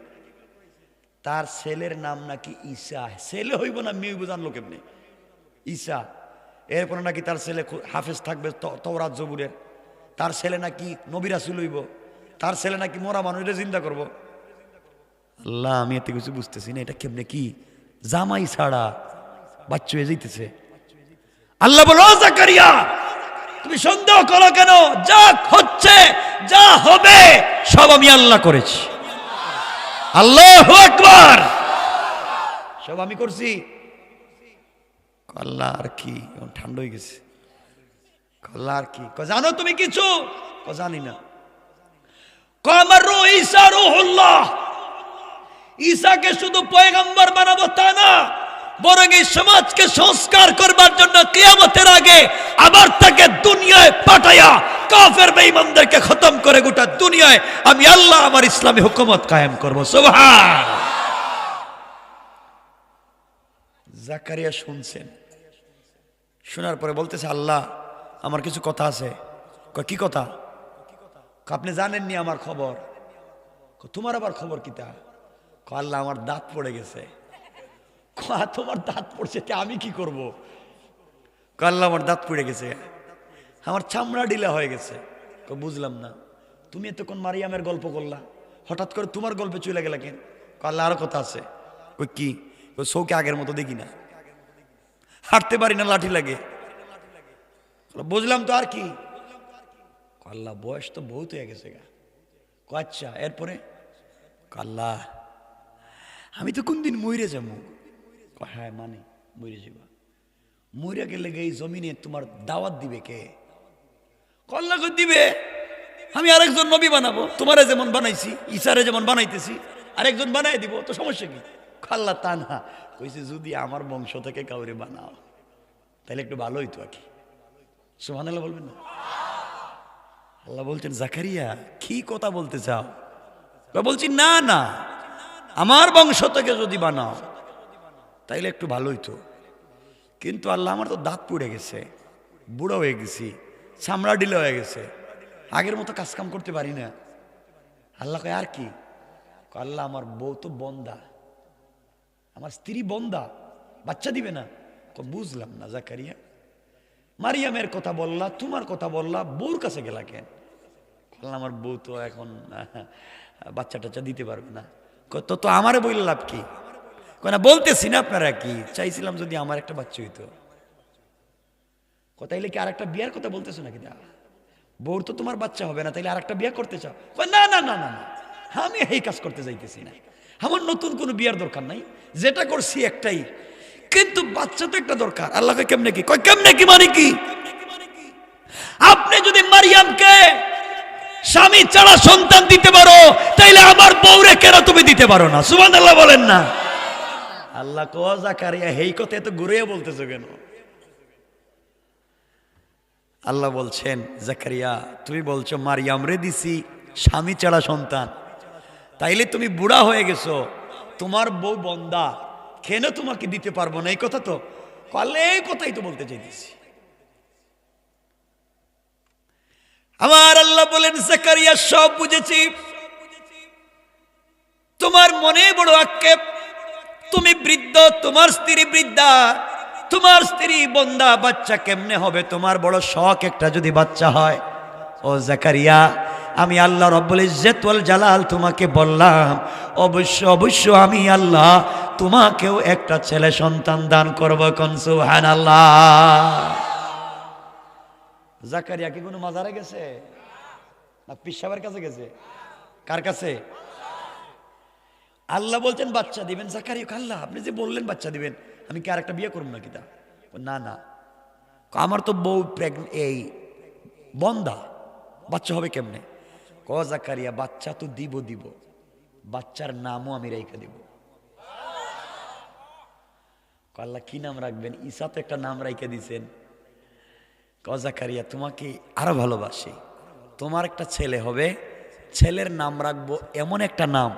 তার ছেলের নাম নাকি ঈসা। ছেলে হইব না মেয়ে হইব জানলো কেমনে? ঈসা। এরপরে নাকি তার ছেলে হাফেজ থাকবে তাওরাত জবুরের, তার ছেলে নাকি নবী রাসূল হইব, তার ছেলে নাকি মরা মানুষের জিন্দা করব। আল্লাহ আমি এতে কিছু বুঝতেছি না, এটা কেমনে কি? জামাই ছাড়া বাচ্চা হয়ে যাইতেছে। আল্লাহ বলো, জাকারিয়া তুমি সন্দেহ করো কেন? যা হচ্ছে, যা হবে, সব আমি আল্লাহ করেছি। আল্লাহু আকবার, সব আমি করছি। আল্লাহ আর কি? ঠান্ডা হয়ে গেছে। আল্লাহ আর কি? জানো তুমি কিছু? জানি না। আমার রূহ ঈসা রূহুল্লাহ, ঈসাকে শুধু পয়গম্বর বানাবো তা না, বরং এই সমাজকে সংস্কার করবার জন্য কিয়ামতের আগে আবার তাকে দুনিয়ায় পাঠায়া কাফের বেঈমানদেরকে খতম করে গোটা দুনিয়ায় আমি আল্লাহ আমার ইসলামী হুকুমত কায়েম করব। সুবহান। জাকারিয়া শুনছেন, শোনার পরে বলতেছে, আল্লাহ আমার কিছু কথা আছে। কি কথা? আপনি জানেননি আমার খবর। তোমার আবার খবর কিতা? আল্লাহ আমার দাঁত পড়ে গেছে। তোমার দাঁত পড়ছে, আমি কি করব? আল্লাহ আমার দাঁত পড়ে গেছে, আমার চামড়া ঢিলা হয়ে গেছে। বুঝলাম না, তুমি এতক্ষণ মারিয়ামের গল্প করলা, হঠাৎ করে তোমার গল্পে চলে গেলা কেন? আল্লাহ আরো কথা আছে। কি? চৌকে আগের মতো দেখি না, হাঁটতে পারি না, লাঠি লাগে। বুঝলাম তো, আর কি? আল্লাহ বয়স তো বহুত হয়ে গেছে গা। আচ্ছা, এরপরে? আল্লাহ আমি তো কোন দিন মরে যাবো। হ্যাঁ মানে মরে যাবা, মরে গেলে এই জমিনে তোমার দাওয়াত দিবে কে? আল্লাহ দিবে, আমি আরেকজন নবী বানাবো, তোমারে যেমন বানাইছি, ঈসারে যেমন বানাইতেছি আরেকজন বানাই দিব, তো সমস্যা কি? আল্লাহ তা না, কইছে যদি আমার বংশ থেকে কাউরে বানাও তাহলে একটু ভালো হইতো আর কি। সুবহানাল্লাহ বলবেন না? আল্লাহ বলছেন, জাকারিয়া কি কথা বলতে চাও? বলছি না না, আমার বংশ থেকে যদি বানাও তাইলে একটু ভালো হইতো, কিন্তু আল্লাহ আমার তো দাঁত পড়ে গেছে, বুড়ো হয়ে গেছি, চামড়া ঢিলা হয়ে গেছে, আগের মতো কাজ কাম করতে পারি না। আল্লাহ কয় আর কি? আল্লাহ আমার বউ তো বন্দা, আমার স্ত্রী বন্দা, বাচ্চা দিবে না। বুঝলাম না জাকারিয়া, মারিয়ামের কথা বললা, তোমার কথা বললা, বউর কাছে গেলা কেন? আল্লাহ আমার বউ তো এখন বাচ্চা টাচ্চা দিতে পারবে না। তো আমারে বললে লাভ কি? না বলতেছি না, আপনারা কি চাইছিলাম যদি আমার একটা বাচ্চা হইতো। তাইলে কি আরেকটা বিয়ার কথা বলতেছো নাকি? বউর তো তোমার বাচ্চা হবে না, তাইলে আরেকটা বিয়ে করতে চাও? না না না না না, আমি এই কাজ করতে যাইতেছি না, আমার নতুন কোনো বিয়ার দরকার নাই, যেটা করছি একটাই, কিন্তু বাচ্চা তো একটা দরকার। আল্লাহকে কেমনে কি? কেমনে কি মানে কি? আপনি যদি মারিয়ামকে স্বামী ছাড়া সন্তান দিতে পারো, তাইলে আমার বউরে কেন তুমি দিতে পারো না? সুবহানাল্লাহ বলেন না? আল্লাহ কো জাকারিয়া এই কথা এত ঘুরে বলতেছো কেন? আল্লাহ বলছেন, জাকারিয়া তুমি বলছো মারিয়াম রে দিছি স্বামী ছাড়া সন্তান, তাইলে তুমি বুড়া হয়ে গেছো, তোমার বউ বন্দা, কেন তোমাকে দিতে পারবো না? এই কথা তো পারলে, এই কথাই তো বলতে চাইতেছি। আমার আল্লাহ বলেন, জাকারিয়া সব বুঝেছি, তোমার মনে বড় আক্ষেপ, তুমি বৃদ্ধ, তোমার স্ত্রী বৃদ্ধা, তোমার স্ত্রী বন্দা, বাচ্চা কেমনে হবে? তোমার বড় শখ একটা যদি বাচ্চা হয়। ও জাকারিয়া, আমি আল্লাহ রব্বুল ইজ্জত ওয়াল জালাল তোমাকে বললাম, অবশ্য অবশ্য আমি আল্লাহ তোমাকেও একটা ছেলে সন্তান দান করব। কোন সুবহানাল্লাহ। জাকারিয়া কি কোনো মাজারে গেছে না পীর সাহেবের কাছে গেছে? কার কাছে? আল্লাহ বলছেন বাচ্চা দিবেন। জাকারিয়া, আল্লাহ আপনি যে বললেন বাচ্চা দিবেন, আমি কি আরেকটা বিয়ে করব নাকি? তা না না, আমার তো বউ এই বন্দা, বাচ্চা হবে কেমনে? জাকারিয়া বাচ্চা তো দিব, বাচ্চার নামও আমি রেখে দিব। আল্লাহ কি নাম রাখবেন? ঈসা তো একটা নাম রেখে দিছেন। জাকারিয়া তোমাকে আরো ভালোবাসি, তোমার একটা ছেলে হবে, ছেলের নাম রাখবো এমন একটা নাম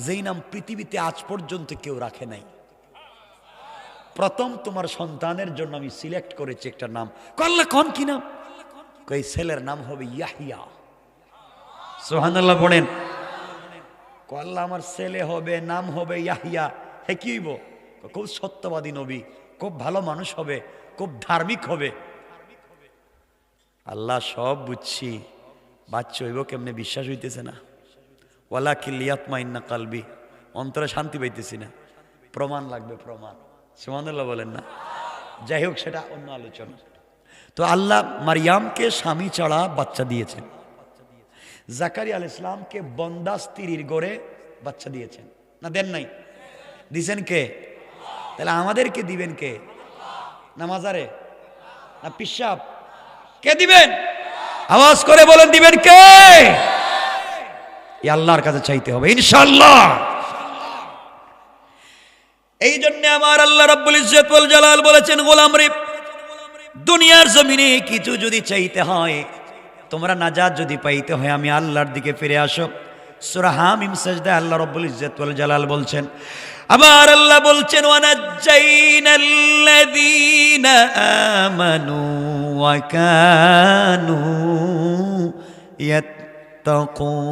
যেই নাম পৃথিবীতে আজ পর্যন্ত কেউ রাখে নাই। প্রথম তোমার সন্তানের জন্য আমি সিলেক্ট করেছি একটা নাম। আল্লাহ কোন কি নাম? এই ছেলের নাম হবে ইয়াহিয়া। সুবহানাল্লাহ পড়েন। আল্লাহ আমার ছেলে হবে, নাম হবে ইয়াহিয়া। হে কি হইব? খুব সত্যবাদী নবী, খুব ভালো মানুষ হবে, খুব ধার্মিক হবে। আল্লাহ সব বুঝছি, বাচ্চা হইব কেমনে বিশ্বাস হইতেছে না। ওয়ালাকিন লিয়াতমাইন্না কালবি, অন্তরে শান্তি পাইতেছি না, প্রমাণ লাগবে, প্রমাণ। সুবহানাল্লাহ বলেন না? যাই হোক, সেটা অন্য আলোচনা। তো আল্লাহ মারিয়ামকে স্বামী ছাড়া বাচ্চা দিয়েছেন, জাকারিয়া আলাইহিস সালামকে বন্দা স্ত্রীর গড়ে বাচ্চা দিয়েছেন না? দেন নাই? দিছেন কে? তাহলে আমাদেরকে দিবেন কে? না মাজারে না পিশাব? কে দিবেন? আওয়াজ করে বলেন, দিবেন কে? এই আল্লাহর কাছে চাইতে হবে ইনশাআল্লাহ। এই জন্য আমার আল্লাহ রাব্বুল ইজ্জত ওয়াল জালাল বলেছেন, গোলাম রে, দুনিয়ার জমিনে কিছু যদি চাইতে হয়, তোমরা নাজাত যদি পাইতে হয়, আমি আল্লাহর দিকে ফিরে আসো। সূরা হামিম সাজদায় আল্লাহ রাব্বুল ইজ্জত ওয়াল জালাল বলছেন, আবার আল্লাহ বলছেন, ওয়ানাজ্জাইনাল্লাযীনা আমানু ওয়া কানু ইয়াত্তাকুন।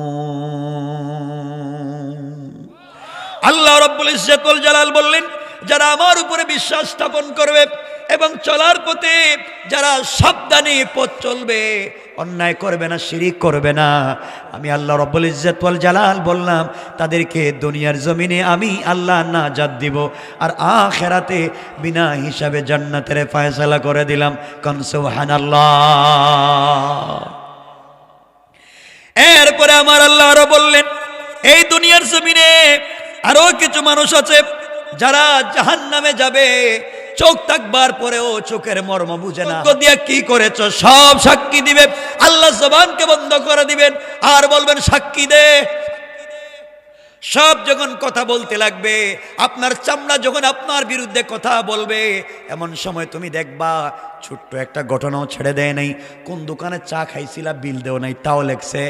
আল্লাহ রাব্বুল ইজ্জত ওয়াল জালাল বললেন, যারা আমার উপরে বিশ্বাস স্থাপন করবে এবং চলার পথে যারা সাবধানে পথ চলবে, অন্যায় করবে না, শিরিক করবে না, আমি আল্লাহ রাব্বুল ইজ্জত ওয়াল জালাল বললাম তাদেরকে দুনিয়ার জমিনে আমি আল্লাহ নাজাত দিব, আর আখিরাতে বিনা হিসাবে জান্নাতের ফয়সালা করে দিলাম। কোন সুবহানাল্লাহ। এরপরে আমার আল্লাহ আরো বললেন, এই দুনিয়ার জমিনে আরো কিছু মানুষ আছে যারা জাহান্নামে যাবে, চোখ থাকবার পরেও চোখের মর্ম বুঝে না, দিয়ে কি করেছো সব সাক্ষী দিবে। আল্লাহ জবানকে বন্ধ করে দিবেন আর বলবেন, সাক্ষী দে। সব যখন কথা বলতে লাগবে, আপনার চামড়া যখন আপনার বিরুদ্ধে কথা বলবে, এমন সময় তুমি দেখবা ছোট্ট একটা ঘটনাও ছেড়ে দেয় নাই। কোন দোকানে চা খাইছিলা, বিল দেও নাই, তাও লেখছে।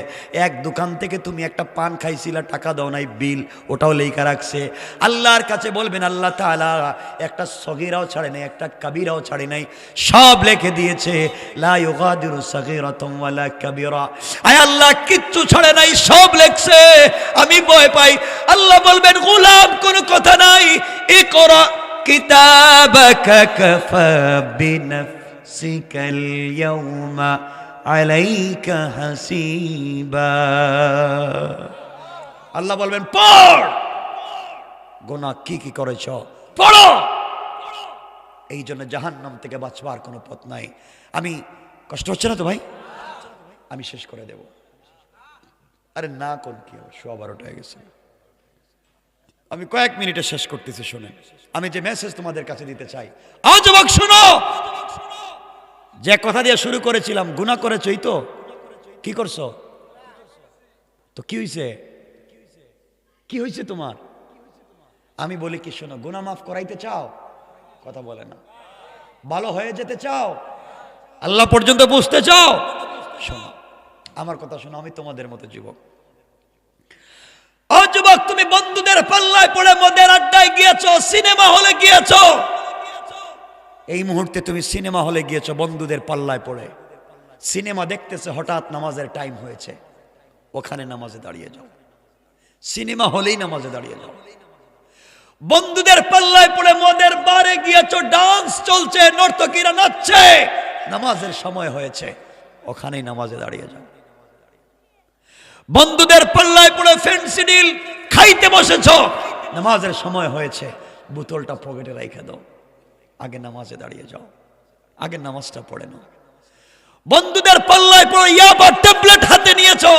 এক দোকান থেকে তুমি একটা পান খাইছিলা, টাকা দাও নাই, বিল ওটাও লেখা রাখছে। আল্লাহর কাছে বলবেন, আল্লাহ তাআলা একটা সগীরাও ছাড়ে নাই, একটা কাবীরাও ছাড়ে নাই, সব লিখে দিয়েছে। লা ইউগাদিরু সগীরাতান ওয়ালা কাবীরা। আয় আল্লাহ কিচ্ছু ছাড়ে নাই, সব লেখছে। আমি ভয় পাই। আল্লাহ বলবেন, গোলাম কোনো কথা নাই, ইকরা কিতাবাকা কাফা বিনাফসিকাল ইয়াউমা আলাইকা হাসিবা। আল্লাহ বলবেন, পড়, গুনাহ কি কি করেছ পড়ো। এই জন্য জাহান্নাম থেকে বাঁচবার কোনো পথ নাই। আমি কষ্ট হচ্ছে না তো ভাই? আমি শেষ করে দেব। আরে না, কোন কি হবে, 12:15 হয়ে গেছে। আমি কয়েক মিনিটে শেষ করতেছি। শুনেন, আমি যে মেসেজ তোমাদের কাছে দিতে চাই, যুবক শুনো, যে কথা দিয়ে শুরু করেছিলাম, গুনাহ করেছই তো, কি করছো তো, কি হয়েছে, কি হয়েছে তোমার? আমি বলি কি, শোনো, গুনাহ মাফ করাইতে চাও, কথা বলে না। ভালো হয়ে যেতে চাও, আল্লাহ পর্যন্ত বুঝতে চাও, শোনো আমার কথা শোনো। আমি তোমাদের মতো যুবক। ও যুবক, তুমি বন্ধুদের পাল্লায় পড়ে মদের আড্ডায় গিয়েছো, সিনেমা হলে গিয়েছো। এই মুহূর্তে তুমি সিনেমা হলে গিয়েছো, বন্ধুদের পাল্লায় পড়ে সিনেমা দেখতেছে, হঠাৎ নামাজের টাইম হয়েছে, ওখানে নামাজে দাঁড়িয়ে যাও। সিনেমা হলেই নামাজে দাঁড়িয়ে যাও। বন্ধুদের পাল্লায় পড়ে মদের বারে গিয়েছো, ডান্স চলছে, নর্তকীরা নাচছে, নামাজের সময় হয়েছে, ওখানেই নামাজে দাঁড়িয়ে যাও। বন্ধুদের পাল্লায় পড়ে ফেন্সিডিল খাইতে বসেছো, নামাজের সময় হয়েছে, বোতলটা পকেটে রেখে দাও, আগে নামাজে দাঁড়িয়ে যাও, আগে নামাজটা পড়ে নাও। বন্ধুদের পাল্লায় পড়ে ইয়াবা ট্যাবলেট হাতে নিয়েছো,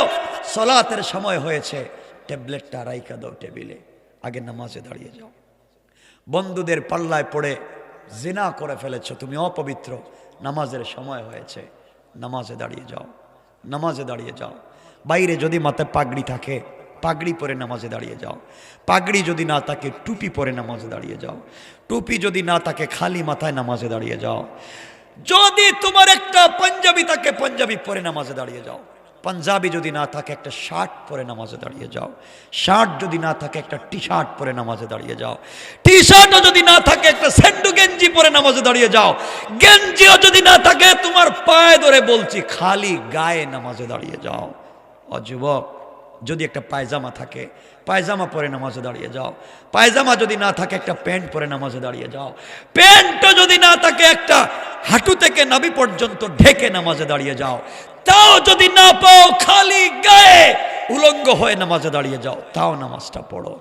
সালাতের সময় হয়েছে, ট্যাবলেটটা রাইখা দাও টেবিলে, আগে নামাজে দাঁড়িয়ে যাও। বন্ধুদের পাল্লায় পড়ে জিনা করে ফেলেছো, তুমি অপবিত্র, নামাজের সময় হয়েছে, নামাজে দাঁড়িয়ে যাও, নামাজে দাঁড়িয়ে যাও। বাইরে যদি মাথায় পাগড়ি থাকে, পাগড়ি পরে নামাজে দাঁড়িয়ে যাও। পাগড়ি যদি না থাকে, টুপি পরে নামাজে দাঁড়িয়ে যাও। টুপি যদি না থাকে, খালি মাথায় নামাজে দাঁড়িয়ে যাও। যদি তোমার একটা পাঞ্জাবি থাকে, পাঞ্জাবি পরে নামাজে দাঁড়িয়ে যাও। পাঞ্জাবি যদি না থাকে, একটা শার্ট পরে নামাজে দাঁড়িয়ে যাও। শার্ট যদি না থাকে, একটা টি শার্ট পরে নামাজে দাঁড়িয়ে যাও। টি শার্টও যদি না থাকে, একটা স্যান্ডো গেঞ্জি পরে নামাজে দাঁড়িয়ে যাও। গেঞ্জিও যদি না থাকে, তোমার পায়ে ধরে বলছি, খালি গায়ে নামাজে দাঁড়িয়ে যাও। ও যুবক, যদি একটা পায়জামা থাকে, পায়জামা পরে নামাজে দাঁড়িয়ে যাও। পায়জামা যদি না থাকে, একটা প্যান্ট পরে নামাজে দাঁড়িয়ে যাও। প্যান্টও যদি না থাকে, একটা হাঁটু থেকে নাভি পর্যন্ত ঢেকে নামাজে দাঁড়িয়ে যাও। তাও যদি না পাও, খালি গায়ে উলঙ্গ হয়ে নামাজে দাঁড়িয়ে যাও, তাও নামাজটা পড়ো।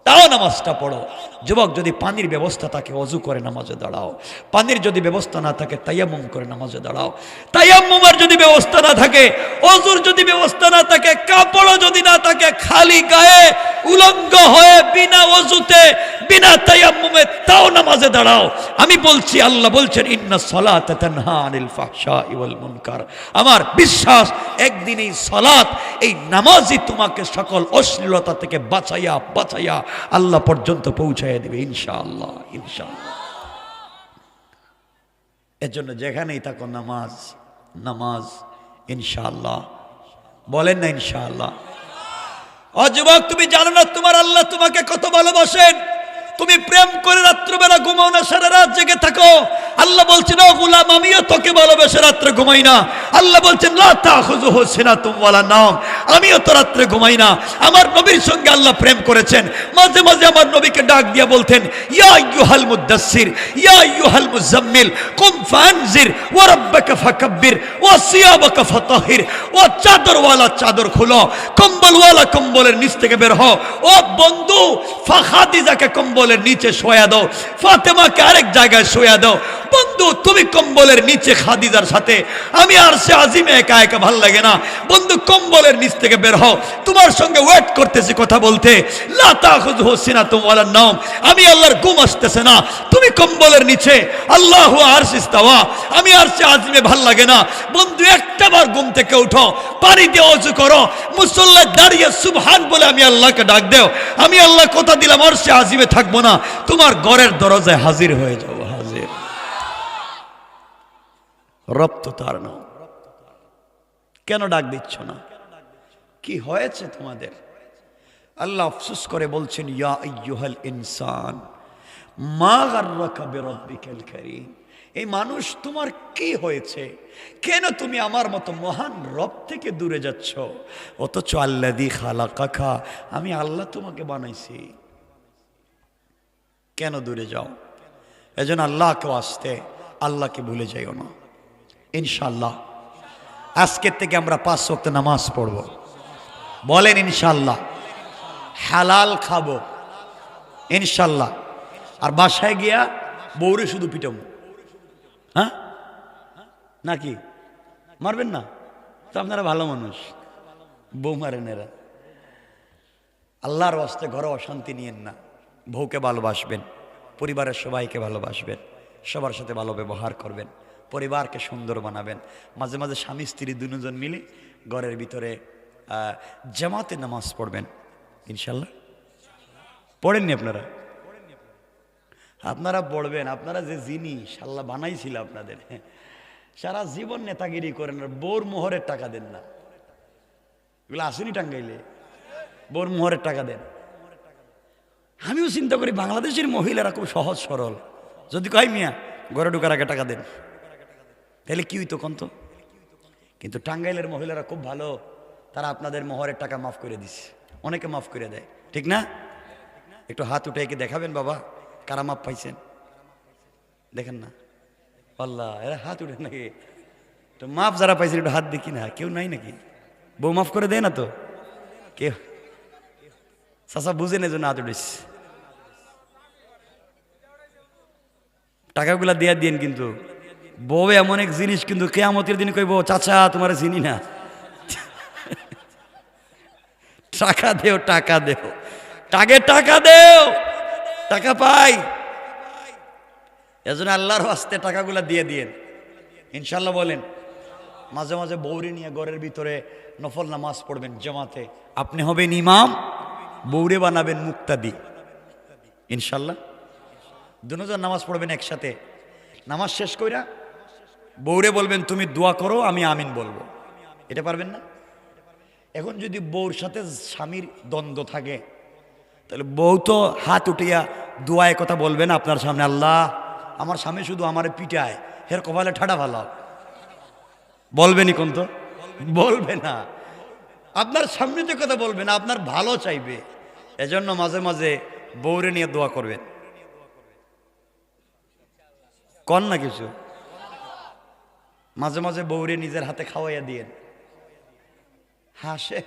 তাও নামাজটা পড়ো। যুবক, যদি পানির ব্যবস্থা থাকে ওযু করে নামাজে দাঁড়াও। পানির যদি ব্যবস্থা না থাকে তায়াম্মুম করে নামাজে দাঁড়াও। তায়াম্মুমের যদি ব্যবস্থা না থাকে, ওযুর যদি ব্যবস্থা না থাকে, কাপড়ও যদি না থাকে, খালি গায়ে উলঙ্গ হয়ে বিনা ওযুতে বিনা তায়াম্মুমে তাও নামাজে দাঁড়াও। আমি বলছি, আল্লাহ বলছেন ইন্নাস সালাতা তানহা আনিল ফাহশাই ওয়াল মুনকার। আমার বিশ্বাস একদিন এই সালাত, এই নামাজই তোমাকে সকল অশ্লীলতা থেকে বাঁচাইয়া বাঁচাইয়া আল্লাহ পর্যন্ত পৌঁছাইয়া দেবে ইনশাআল্লাহ, ইনশাআল্লাহ। এজন্য যেখানেই থাকো নামাজ, নামাজ ইনশাআল্লাহ। বলেন না ইনশাআল্লাহ? ও যুবক, তুমি জানো না তোমার আল্লাহ তোমাকে কত ভালোবাসেন? তুমি প্রেম করে রাত্রবেলা ঘুমাও না, সারা রাত জেগে থাকো। আল্লাহ বলছেন, ও গোলাম, আমিও তোকে ভালোবেসে রাত্রে ঘুমাই না। আল্লাহ বলছেন, লা তাখুযুহু সিনাতুম ওয়ালা নাওম, আমিও তো রাত্রে ঘুমাই না। আমার নবীর সঙ্গে আল্লাহ প্রেম করেছেন। মাঝে মাঝে আমার নবীকে ডাক দিয়ে বলতেন, ইয়া আইয়ুহাল মুদাসসির, ইয়া আইয়ুহাল মুজাম্মিল, কুম ফানজির, ওয়া রাব্বাকা ফাকাব্বির, ওয়া সিয়াবাকা ফাতাহির। ও চাদরওয়ালা চাদর খুলো, কম্বলওয়ালা কম্বলের নিচ থেকে বের হও। ও বন্ধু, খাদিজাকে কম্বলের নিচে শোয়া দাও, ফাতেমাকে আরেক জায়গায় শোয়া দাও। বন্ধু, তুমি কম্বলের নিচে খাদিজার সাথে, আমি আরশে আজিমে একা একা ভাল লাগে না। বন্ধু, কম্বলের নিচ থেকে বের হও, তোমার সঙ্গে ওয়েট করতেছি কথা বলতে। লা তাখুযুহু সিনাতুম ওয়ালা নাওম, আমি আল্লাহর ঘুম আসতেছে না, তুমি কম্বলের নিচে। আল্লাহু আরশে ইস্তাওয়া, আমি আরশে আজিমে ভাল লাগে না। বন্ধু, একটাবার ঘুম থেকে উঠো, পানি দিয়ে ওযু করো, মুসল্লায় দাঁড়িয়ে সুবহান বলে আমি আল্লাহকে ডাক দেও। আমি আল্লাহ কথা দিলাম আরশে আজিমে থাকবো না, তোমার ঘরের দরজায় হাজির হয়ে যাবো, হাজির। রব তো তার নাম। কেন ডাক দিচ্ছ না? কি হয়েছে তোমাদের? আল্লাহ আফসোস করে বলছেন, ইয়া আইয়ুহাল ইনসান মা গাররাকা বিরাব্বিকাল কারীম। এই মানুষ, তোমার কি হয়েছে? কেন তুমি আমার মতো মহান রব থেকে দূরে যাচ্ছ? অথচ আল্লাযী খালাকাকা, আমি আল্লাহ তোমাকে বানাইছি, কেন দূরে যাও? এজন্য আল্লাহকে আসতে, আল্লাহকে ভুলে যাইও না ইনশাআল্লাহ। আজকের থেকে আমরা 5 ওয়াক্ত নামাজ পড়ব। বলেন ইনশাআল্লাহ। হালাল খাবো ইনশাআল্লাহ। আর বাসায় গিয়া বউরে শুধু পিটাবো। হ্যাঁ নাকি? মারবেন না তো? আপনারা ভালো মানুষ, বউ মারেন এরা। আল্লাহর ওয়াস্তে ঘরে অশান্তি নিয়েন না। বউকে ভালোবাসবেন, পরিবারের সবাইকে ভালোবাসবেন, সবার সাথে ভালো ব্যবহার করবেন, পরিবারকে সুন্দর বানাবেন। মাঝে মাঝে স্বামী স্ত্রী দুজন মিলে ঘরের ভিতরে জামাতে নামাজ পড়বেন ইনশাল্লাহ। পড়েননি আপনারা? আপনারা পড়বেন। আপনারা যে জিনিস আল্লাহ বানাইছিল আপনাদের, সারা জীবন নেতাগিরি করেন, বউর মোহরের টাকা দেন না। এগুলো আসেনি টাঙ্গাইলে? বউর মোহরের টাকা দেন। আমিও চিন্তা করি বাংলাদেশের মহিলারা খুব সহজ সরল। যদি কয় মিয়া ঘরে ঢুকার আগে টাকা দেন, তাহলে কি হইতো কন্ত? কিন্তু টাঙ্গাইলের মহিলারা খুব ভালো, তারা আপনাদের মোহরের টাকা মাফ করে দিছে, অনেকে মাফ করে দেয়, ঠিক না? একটু হাত উঠে একে দেখাবেন বাবা, কারা মাফ পাইছেন? দেখেন না আল্লাহ, এরা হাত উঠে নাকি? তো মাফ যারা পাইছেন একটু হাত দেখি না। কেউ নাই নাকি? বউ মাফ করে দেয় না তো কেউ? চাচা বুঝেন এজন্য হাত উঠেছে। টাকাগুলা দিয়া দিন, কিন্তু বউ এমন এক জিনিস, কিন্তু কিয়ামতের দিন কইব চাচা তোমার চিনি না। টাকা দেও, টাকা দেও, টাকা দেও, টাকা পাই। এজন্য আল্লাহর ওয়াস্তে টাকাগুলা দিয়ে দিয়েন ইনশাল্লাহ। বলেন মাঝে মাঝে বউরে নিয়ে ঘরের ভিতরে নফল নামাজ পড়বেন জামাতে। আপনি হবেন ইমাম, বউরে বানাবেন মুক্তাদি ইনশাল্লাহ। দুজন নামাজ পড়বেন একসাথে। নামাজ শেষ কইরা বউরে বলবেন তুমি দোয়া করো, আমি আমিন বলবো। এটা পারবেন না? এখন যদি বউর সাথে স্বামীর দ্বন্দ্ব থাকে, তাহলে বউ তো হাত উঠিয়া দোয়ায় কথা বলবে না আপনার সামনে, আল্লাহ আমার স্বামী শুধু আমারে পিটায়, হের কপালে ঠাডা ভালো। বলবেনি কোন? তো বলবে না। আপনার সামনে যে কথা বলবে না, আপনার ভালো চাইবে। এজন্য মাঝে মাঝে বউরে নিয়ে দোয়া করবেন। কন না কিছু? মাঝে মাঝে বউরে নিজের হাতে খাওয়াইয়া দিয়েন। হাসে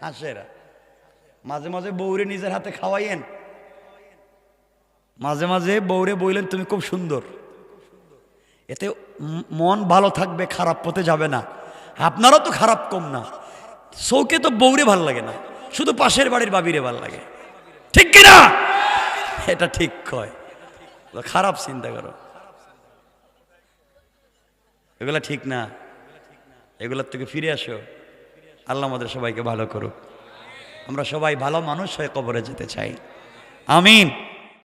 হাসেরা। মাঝে মাঝে বউরে নিজের হাতে খাওয়াইয়েন, মাঝে মাঝে বউরে বললেন তুমি খুব সুন্দর, এতে মন ভালো থাকবে, খারাপ পথে যাবে না। আপনারও তো খারাপ কম না, চৌকে তো বউরে ভাল লাগে না, শুধু পাশের বাড়ির বাবিরে ভাল লাগে, ঠিক কিনা? এটা ঠিক কয়, খারাপ চিন্তা করো, এগুলা ঠিক না, এগুলোর থেকে ফিরে আসো। আল্লাহ আমাদের সবাইকে ভালো করুক, আমরা সবাই ভালো মানুষ হয়ে কবরে যেতে চাই। আমিন।